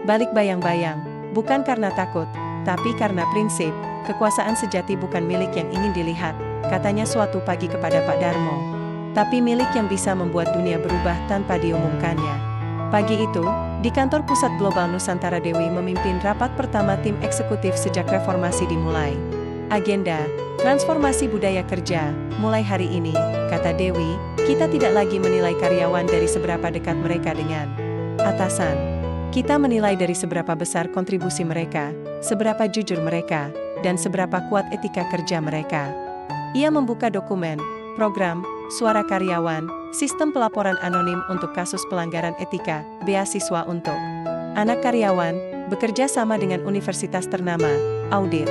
balik bayang-bayang, bukan karena takut, tapi karena prinsip, kekuasaan sejati bukan milik yang ingin dilihat, katanya suatu pagi kepada Pak Darmo. Tapi milik yang bisa membuat dunia berubah tanpa diumumkannya. Pagi itu, di kantor pusat Global Nusantara Dewi memimpin rapat pertama tim eksekutif sejak reformasi dimulai. Agenda, transformasi budaya kerja, mulai hari ini, kata Dewi, kita tidak lagi menilai karyawan dari seberapa dekat mereka dengan atasan. Kita menilai dari seberapa besar kontribusi mereka, seberapa jujur mereka, dan seberapa kuat etika kerja mereka. Ia membuka dokumen, program, suara karyawan, sistem pelaporan anonim untuk kasus pelanggaran etika, beasiswa untuk anak karyawan, bekerja sama dengan universitas ternama, audit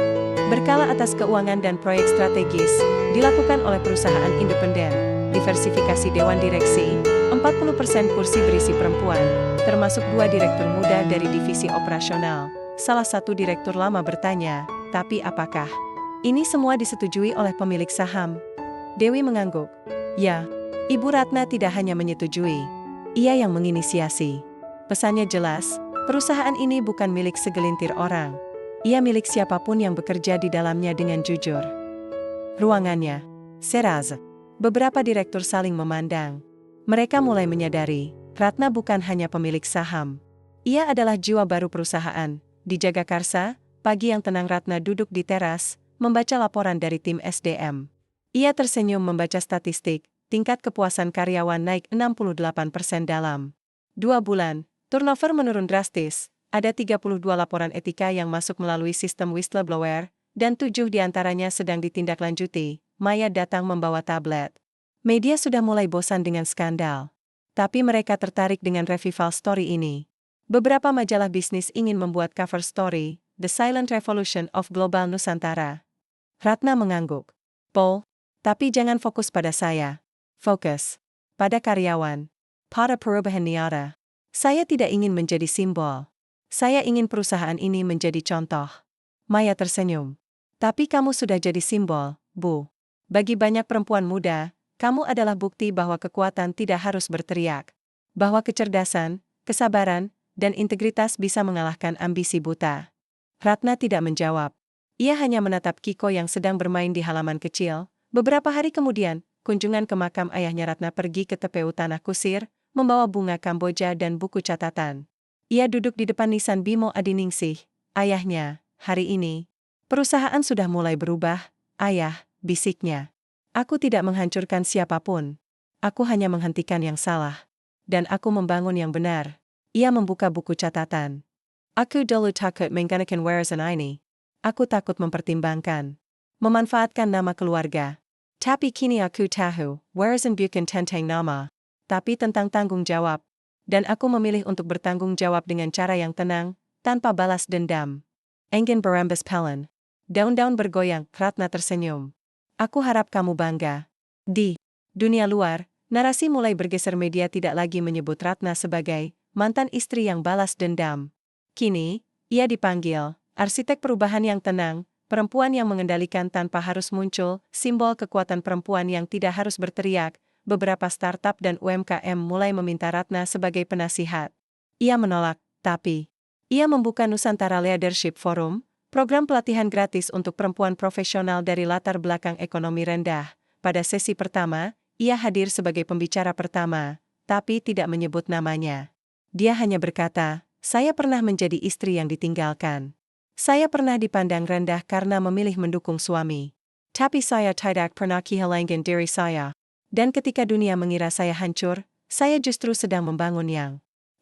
berkala atas keuangan dan proyek strategis, dilakukan oleh perusahaan independen, diversifikasi dewan direksi, 40% kursi berisi perempuan, termasuk 2 direktur muda dari divisi operasional. Salah satu direktur lama bertanya, tapi apakah ini semua disetujui oleh pemilik saham? Dewi mengangguk. Ya, Ibu Ratna tidak hanya menyetujui, ia yang menginisiasi. Pesannya jelas, perusahaan ini bukan milik segelintir orang. Ia milik siapapun yang bekerja di dalamnya dengan jujur. Ruangannya, Seraz. Beberapa direktur saling memandang. Mereka mulai menyadari, Ratna bukan hanya pemilik saham. Ia adalah jiwa baru perusahaan. Di Jagakarsa, pagi yang tenang Ratna duduk di teras, membaca laporan dari tim SDM. Ia tersenyum membaca statistik, tingkat kepuasan karyawan naik 68% dalam 2 bulan, turnover menurun drastis, ada 32 laporan etika yang masuk melalui sistem whistleblower, dan 7 diantaranya sedang ditindaklanjuti. Maya datang membawa tablet. Media sudah mulai bosan dengan skandal. Tapi mereka tertarik dengan revival story ini. Beberapa majalah bisnis ingin membuat cover story, The Silent Revolution of Global Nusantara. Ratna mengangguk. Paul, tapi jangan fokus pada saya. Fokus pada karyawan. Pada perubahan nyata. Saya tidak ingin menjadi simbol. Saya ingin perusahaan ini menjadi contoh. Maya tersenyum. Tapi kamu sudah jadi simbol, Bu. Bagi banyak perempuan muda, kamu adalah bukti bahwa kekuatan tidak harus berteriak. Bahwa kecerdasan, kesabaran, dan integritas bisa mengalahkan ambisi buta. Ratna tidak menjawab. Ia hanya menatap Kiko yang sedang bermain di halaman kecil. Beberapa hari kemudian, kunjungan ke makam ayahnya Ratna pergi ke TPU Tanah Kusir, membawa bunga Kamboja dan buku catatan. Ia duduk di depan nisan Bimo Adiningsih, ayahnya. Hari ini, perusahaan sudah mulai berubah, ayah, bisiknya. Aku tidak menghancurkan siapapun. Aku hanya menghentikan yang salah. Dan aku membangun yang benar. Ia membuka buku catatan. Aku dulu takut menggunakan warisan ini. Aku takut mempertimbangkan. Memanfaatkan nama keluarga. Tapi kini aku tahu, warisan bukan tentang nama. Tapi tentang tanggung jawab. Dan aku memilih untuk bertanggung jawab dengan cara yang tenang, tanpa balas dendam. Engin berambas pelan. Daun-daun bergoyang, Ratna tersenyum. Aku harap kamu bangga. Di dunia luar, narasi mulai bergeser, media tidak lagi menyebut Ratna sebagai mantan istri yang balas dendam. Kini, ia dipanggil arsitek perubahan yang tenang, perempuan yang mengendalikan tanpa harus muncul, simbol kekuatan perempuan yang tidak harus berteriak. Beberapa startup dan UMKM mulai meminta Ratna sebagai penasihat. Ia menolak, tapi ia membuka Nusantara Leadership Forum, program pelatihan gratis untuk perempuan profesional dari latar belakang ekonomi rendah. Pada sesi pertama, ia hadir sebagai pembicara pertama, tapi tidak menyebut namanya. Dia hanya berkata, saya pernah menjadi istri yang ditinggalkan. Saya pernah dipandang rendah karena memilih mendukung suami. Tapi saya tidak pernah kehilangan diri saya. Dan ketika dunia mengira saya hancur, saya justru sedang membangun yang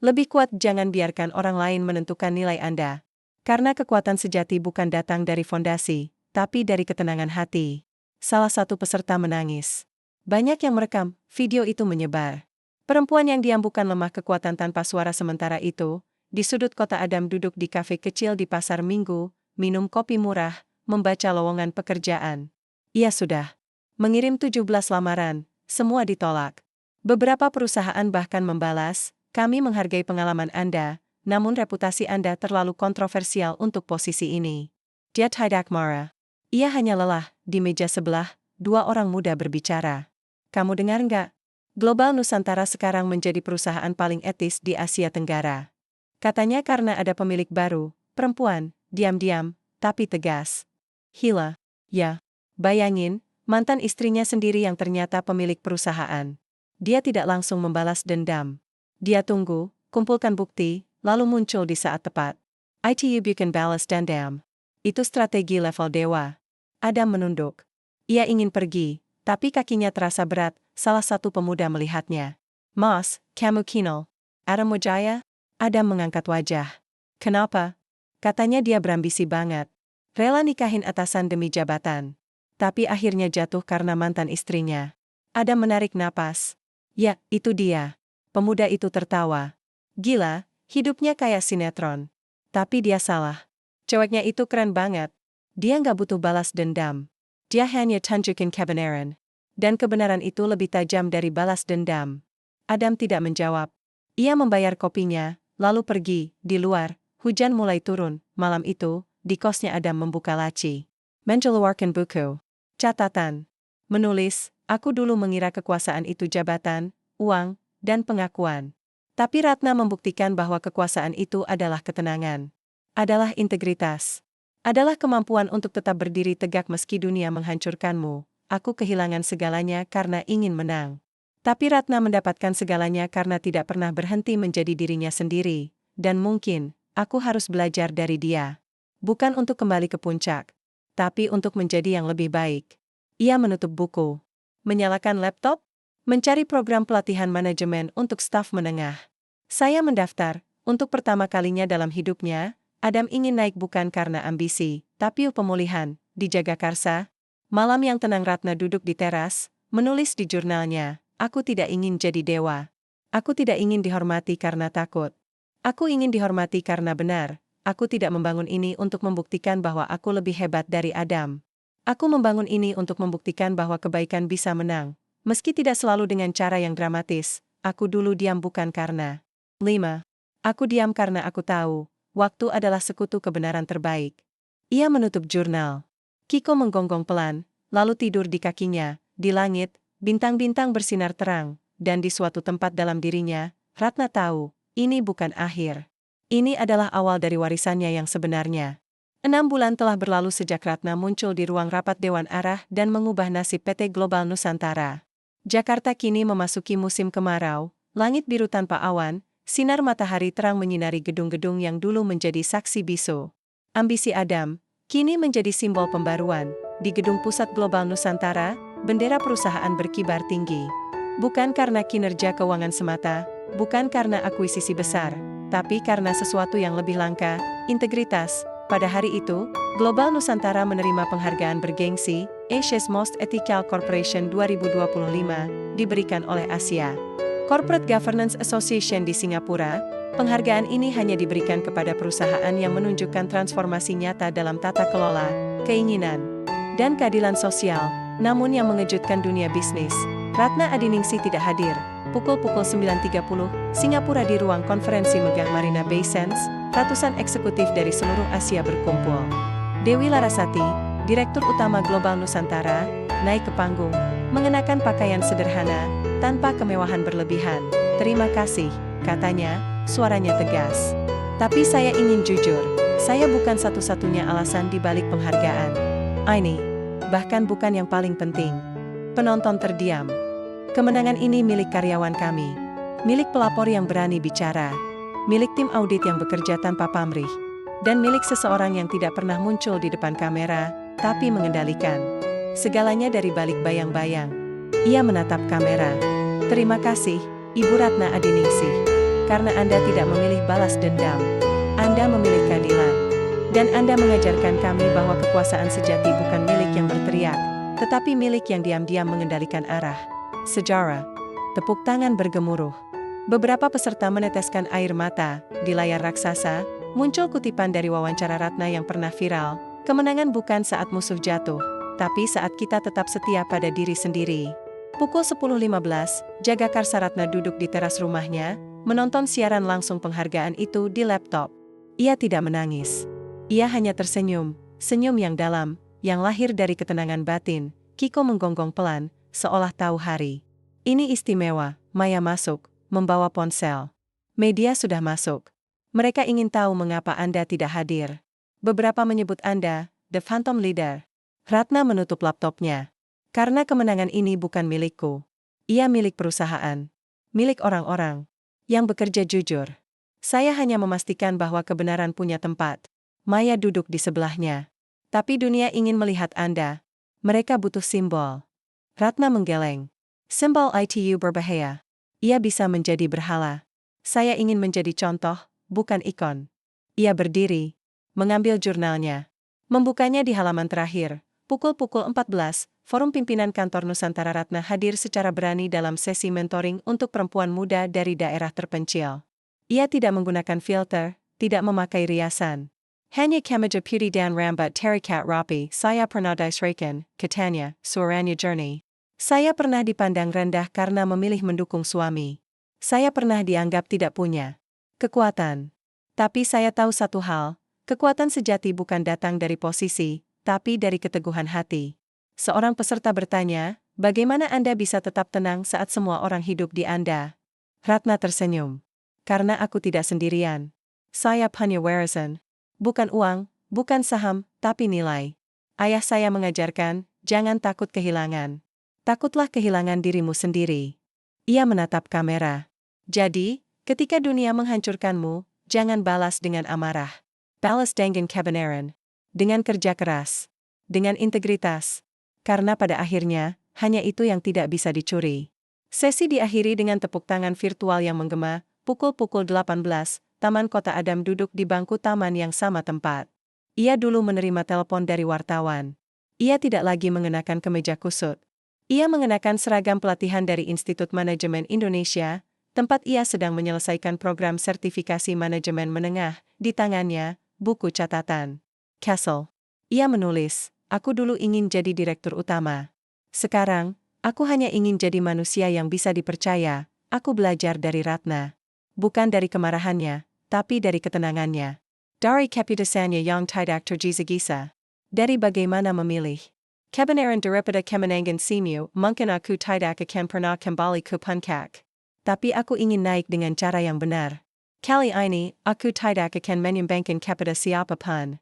lebih kuat. Jangan biarkan orang lain menentukan nilai Anda. Karena kekuatan sejati bukan datang dari fondasi, tapi dari ketenangan hati. Salah satu peserta menangis. Banyak yang merekam, video itu menyebar. Perempuan yang diam bukan lemah, kekuatan tanpa suara. Sementara itu, di sudut kota Adam duduk di kafe kecil di pasar Minggu, minum kopi murah, membaca lowongan pekerjaan. Ia sudah mengirim 17 lamaran, semua ditolak. Beberapa perusahaan bahkan membalas, kami menghargai pengalaman Anda, namun reputasi Anda terlalu kontroversial untuk posisi ini. Dia tidak marah. Ia hanya lelah. Di meja sebelah, dua orang muda berbicara. Kamu dengar nggak? Global Nusantara sekarang menjadi perusahaan paling etis di Asia Tenggara. Katanya karena ada pemilik baru, perempuan, diam-diam, tapi tegas. Hila. Ya. Bayangin, mantan istrinya sendiri yang ternyata pemilik perusahaan. Dia tidak langsung membalas dendam. Dia tunggu, kumpulkan bukti, lalu muncul di saat tepat. Itu bukan balas dendam. Itu strategi level dewa. Adam menunduk. Ia ingin pergi, tapi kakinya terasa berat. Salah satu pemuda melihatnya. Mas, kamu kinol. Adam Wijaya? Adam mengangkat wajah. Kenapa? Katanya dia berambisi banget. Rela nikahin atasan demi jabatan. Tapi akhirnya jatuh karena mantan istrinya. Adam menarik napas. Ya, itu dia. Pemuda itu tertawa. Gila, hidupnya kayak sinetron. Tapi dia salah. Ceweknya itu keren banget. Dia nggak butuh balas dendam. Dia hanya tunjukin kebenaran. Dan kebenaran itu lebih tajam dari balas dendam. Adam tidak menjawab. Ia membayar kopinya, lalu pergi. Di luar, hujan mulai turun. Malam itu, di kosnya Adam membuka laci. Mengeluarkan buku. Catatan. Menulis, aku dulu mengira kekuasaan itu jabatan, uang, dan pengakuan. Tapi Ratna membuktikan bahwa kekuasaan itu adalah ketenangan. Adalah integritas. Adalah kemampuan untuk tetap berdiri tegak meski dunia menghancurkanmu. Aku kehilangan segalanya karena ingin menang. Tapi Ratna mendapatkan segalanya karena tidak pernah berhenti menjadi dirinya sendiri. Dan mungkin, aku harus belajar dari dia. Bukan untuk kembali ke puncak, tapi untuk menjadi yang lebih baik. Ia menutup buku. Menyalakan laptop? Mencari program pelatihan manajemen untuk staf menengah. Saya mendaftar. Untuk pertama kalinya dalam hidupnya, Adam ingin naik bukan karena ambisi, tapi pemulihan. Di Jagakarsa, malam yang tenang Ratna duduk di teras, menulis di jurnalnya, aku tidak ingin jadi dewa. Aku tidak ingin dihormati karena takut. Aku ingin dihormati karena benar. Aku tidak membangun ini untuk membuktikan bahwa aku lebih hebat dari Adam. Aku membangun ini untuk membuktikan bahwa kebaikan bisa menang. Meski tidak selalu dengan cara yang dramatis, aku dulu diam bukan karena. 5. Aku diam karena aku tahu, waktu adalah sekutu kebenaran terbaik. Ia menutup jurnal. Kiko menggonggong pelan, lalu tidur di kakinya. Di langit, bintang-bintang bersinar terang, dan di suatu tempat dalam dirinya, Ratna tahu, ini bukan akhir. Ini adalah awal dari warisannya yang sebenarnya. 6 bulan telah berlalu sejak Ratna muncul di ruang rapat Dewan Arah dan mengubah nasib PT Global Nusantara. Jakarta kini memasuki musim kemarau, langit biru tanpa awan, sinar matahari terang menyinari gedung-gedung yang dulu menjadi saksi bisu. Ambisi Adam kini menjadi simbol pembaruan. Di gedung pusat Global Nusantara, bendera perusahaan berkibar tinggi. Bukan karena kinerja keuangan semata, bukan karena akuisisi besar, tapi karena sesuatu yang lebih langka, integritas. Pada hari itu, Global Nusantara menerima penghargaan bergengsi, Asia's Most Ethical Corporation 2025, diberikan oleh Asia Corporate Governance Association di Singapura. Penghargaan ini hanya diberikan kepada perusahaan yang menunjukkan transformasi nyata dalam tata kelola, keinginan, dan keadilan sosial. Namun yang mengejutkan dunia bisnis, Ratna Adiningsih tidak hadir. Pukul 9.30, Singapura di ruang konferensi megah Marina Bay Sands, ratusan eksekutif dari seluruh Asia berkumpul. Dewi Larasati, Direktur Utama Global Nusantara, naik ke panggung, mengenakan pakaian sederhana, tanpa kemewahan berlebihan. Terima kasih, katanya, suaranya tegas. Tapi saya ingin jujur, saya bukan satu-satunya alasan di balik penghargaan. Ini, bahkan bukan yang paling penting. Penonton terdiam. Kemenangan ini milik karyawan kami. Milik pelapor yang berani bicara. Milik tim audit yang bekerja tanpa pamrih. Dan milik seseorang yang tidak pernah muncul di depan kamera, tapi mengendalikan segalanya dari balik bayang-bayang. Ia menatap kamera. Terima kasih, Ibu Ratna Adiningsih. Karena Anda tidak memilih balas dendam. Anda memilih keadilan. Dan Anda mengajarkan kami bahwa kekuasaan sejati bukan milik yang berteriak, tetapi milik yang diam-diam mengendalikan arah. Sejarah. Tepuk tangan bergemuruh. Beberapa peserta meneteskan air mata. Di layar raksasa, muncul kutipan dari wawancara Ratna yang pernah viral. Kemenangan bukan saat musuh jatuh, tapi saat kita tetap setia pada diri sendiri. Pukul 10.15, Jagakarsa Ratna duduk di teras rumahnya, menonton siaran langsung penghargaan itu di laptop. Ia tidak menangis. Ia hanya tersenyum, senyum yang dalam, yang lahir dari ketenangan batin. Kiko menggonggong pelan, seolah tahu hari ini istimewa. Maya masuk, membawa ponsel. Media sudah masuk. Mereka ingin tahu mengapa Anda tidak hadir. Beberapa menyebut Anda, The Phantom Leader. Ratna menutup laptopnya. Karena kemenangan ini bukan milikku. Ia milik perusahaan. Milik orang-orang yang bekerja jujur. Saya hanya memastikan bahwa kebenaran punya tempat. Maya duduk di sebelahnya. Tapi dunia ingin melihat Anda. Mereka butuh simbol. Ratna menggeleng. Simbol itu berbahaya. Ia bisa menjadi berhala. Saya ingin menjadi contoh, bukan ikon. Ia berdiri, mengambil jurnalnya. Membukanya di halaman terakhir. Pukul 14, Forum Pimpinan Kantor Nusantara. Ratna hadir secara berani dalam sesi mentoring untuk perempuan muda dari daerah terpencil. Ia tidak menggunakan filter, tidak memakai riasan. Hanya kemeja putih dan rambut terikat rapi. Saya pernah diserakan, katanya, suaranya jernih. Saya pernah dipandang rendah karena memilih mendukung suami. Saya pernah dianggap tidak punya kekuatan. Tapi saya tahu satu hal, kekuatan sejati bukan datang dari posisi, tapi dari keteguhan hati. Seorang peserta bertanya, bagaimana Anda bisa tetap tenang saat semua orang hidup di Anda? Ratna tersenyum. Karena aku tidak sendirian. Saya punya warisan. Bukan uang, bukan saham, tapi nilai. Ayah saya mengajarkan, jangan takut kehilangan. Takutlah kehilangan dirimu sendiri. Ia menatap kamera. Jadi, ketika dunia menghancurkanmu, jangan balas dengan amarah. Balas dengan kebenaran. Dengan kerja keras. Dengan integritas. Karena pada akhirnya, hanya itu yang tidak bisa dicuri. Sesi diakhiri dengan tepuk tangan virtual yang menggema. Pukul 18, Taman Kota. Adam duduk di bangku taman yang sama tempat. Ia dulu menerima telepon dari wartawan. Ia tidak lagi mengenakan kemeja kusut. Ia mengenakan seragam pelatihan dari Institut Manajemen Indonesia, tempat ia sedang menyelesaikan program sertifikasi manajemen menengah. Di tangannya, buku catatan. Castle. Ia menulis, aku dulu ingin jadi direktur utama. Sekarang, aku hanya ingin jadi manusia yang bisa dipercaya. Aku belajar dari Ratna. Bukan dari kemarahannya, tapi dari ketenangannya. Dari keputusannya yang tidak tergesa-gesa. Dari bagaimana memilih. Kebenaran daripada kemenangan simu, mungkin aku tidak akan pernah kembali ke puncak. Tapi aku ingin naik dengan cara yang benar. Kali ini, aku tidak akan menyumbangkan kepada siapapun.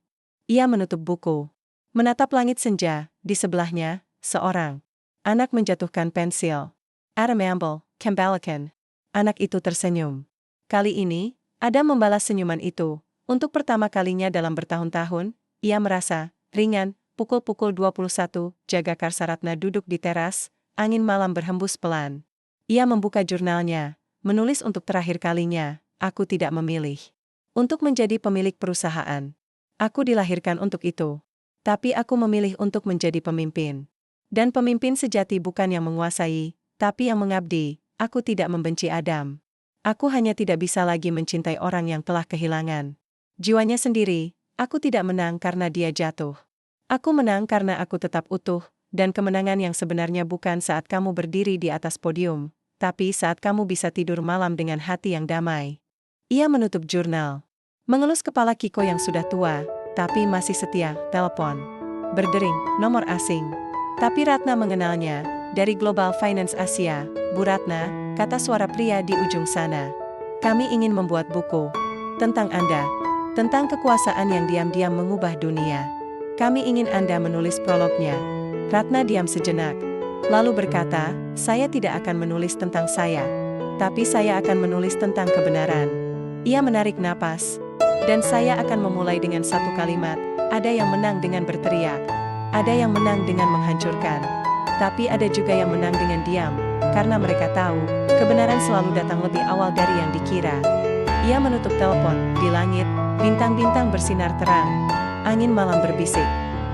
Ia menutup buku. Menatap langit senja, di sebelahnya, seorang anak menjatuhkan pensil. Adam ambil, kembalikan. Anak itu tersenyum. Kali ini, Adam membalas senyuman itu. Untuk pertama kalinya dalam bertahun-tahun, ia merasa ringan. Pukul 21, Jagakarsa. Ratna duduk di teras, angin malam berhembus pelan. Ia membuka jurnalnya, menulis untuk terakhir kalinya, aku tidak memilih untuk menjadi pemilik perusahaan. Aku dilahirkan untuk itu. Tapi aku memilih untuk menjadi pemimpin. Dan pemimpin sejati bukan yang menguasai, tapi yang mengabdi. Aku tidak membenci Adam. Aku hanya tidak bisa lagi mencintai orang yang telah kehilangan jiwanya sendiri. Aku tidak menang karena dia jatuh. Aku menang karena aku tetap utuh, dan kemenangan yang sebenarnya bukan saat kamu berdiri di atas podium, tapi saat kamu bisa tidur malam dengan hati yang damai. Ia menutup jurnal. Mengelus kepala Kiko yang sudah tua, tapi masih setia. Telepon. Berdering, nomor asing. Tapi Ratna mengenalnya, dari Global Finance Asia. Bu Ratna, kata suara pria di ujung sana. Kami ingin membuat buku tentang Anda. Tentang kekuasaan yang diam-diam mengubah dunia. Kami ingin Anda menulis prolognya. Ratna diam sejenak. Lalu berkata, saya tidak akan menulis tentang saya. Tapi saya akan menulis tentang kebenaran. Ia menarik napas. Dan saya akan memulai dengan satu kalimat. Ada yang menang dengan berteriak. Ada yang menang dengan menghancurkan. Tapi ada juga yang menang dengan diam. Karena mereka tahu, kebenaran selalu datang lebih awal dari yang dikira. Ia menutup telepon. Di langit, bintang-bintang bersinar terang. Angin malam berbisik.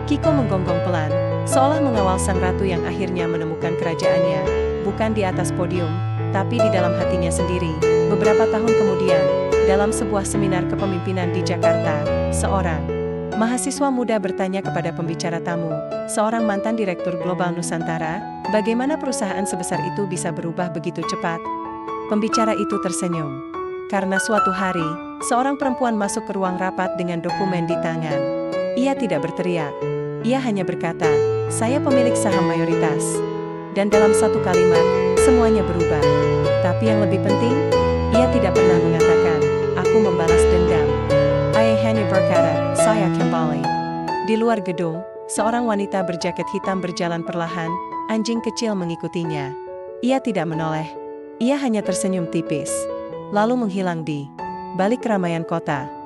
Kiko menggonggong pelan, seolah mengawal sang ratu yang akhirnya menemukan kerajaannya, bukan di atas podium, tapi di dalam hatinya sendiri. Beberapa tahun kemudian, dalam sebuah seminar kepemimpinan di Jakarta, seorang mahasiswa muda bertanya kepada pembicara tamu, seorang mantan direktur Global Nusantara, bagaimana perusahaan sebesar itu bisa berubah begitu cepat? Pembicara itu tersenyum. Karena suatu hari, seorang perempuan masuk ke ruang rapat dengan dokumen di tangan. Ia tidak berteriak. Ia hanya berkata, "Saya pemilik saham mayoritas." Dan dalam satu kalimat, semuanya berubah. Tapi yang lebih penting, ia tidak pernah mengatakan, "Aku membalas dendam." Ia hanya berkata, "Saya kembali." Di luar gedung, seorang wanita berjaket hitam berjalan perlahan, anjing kecil mengikutinya. Ia tidak menoleh. Ia hanya tersenyum tipis, lalu menghilang di balik keramaian kota.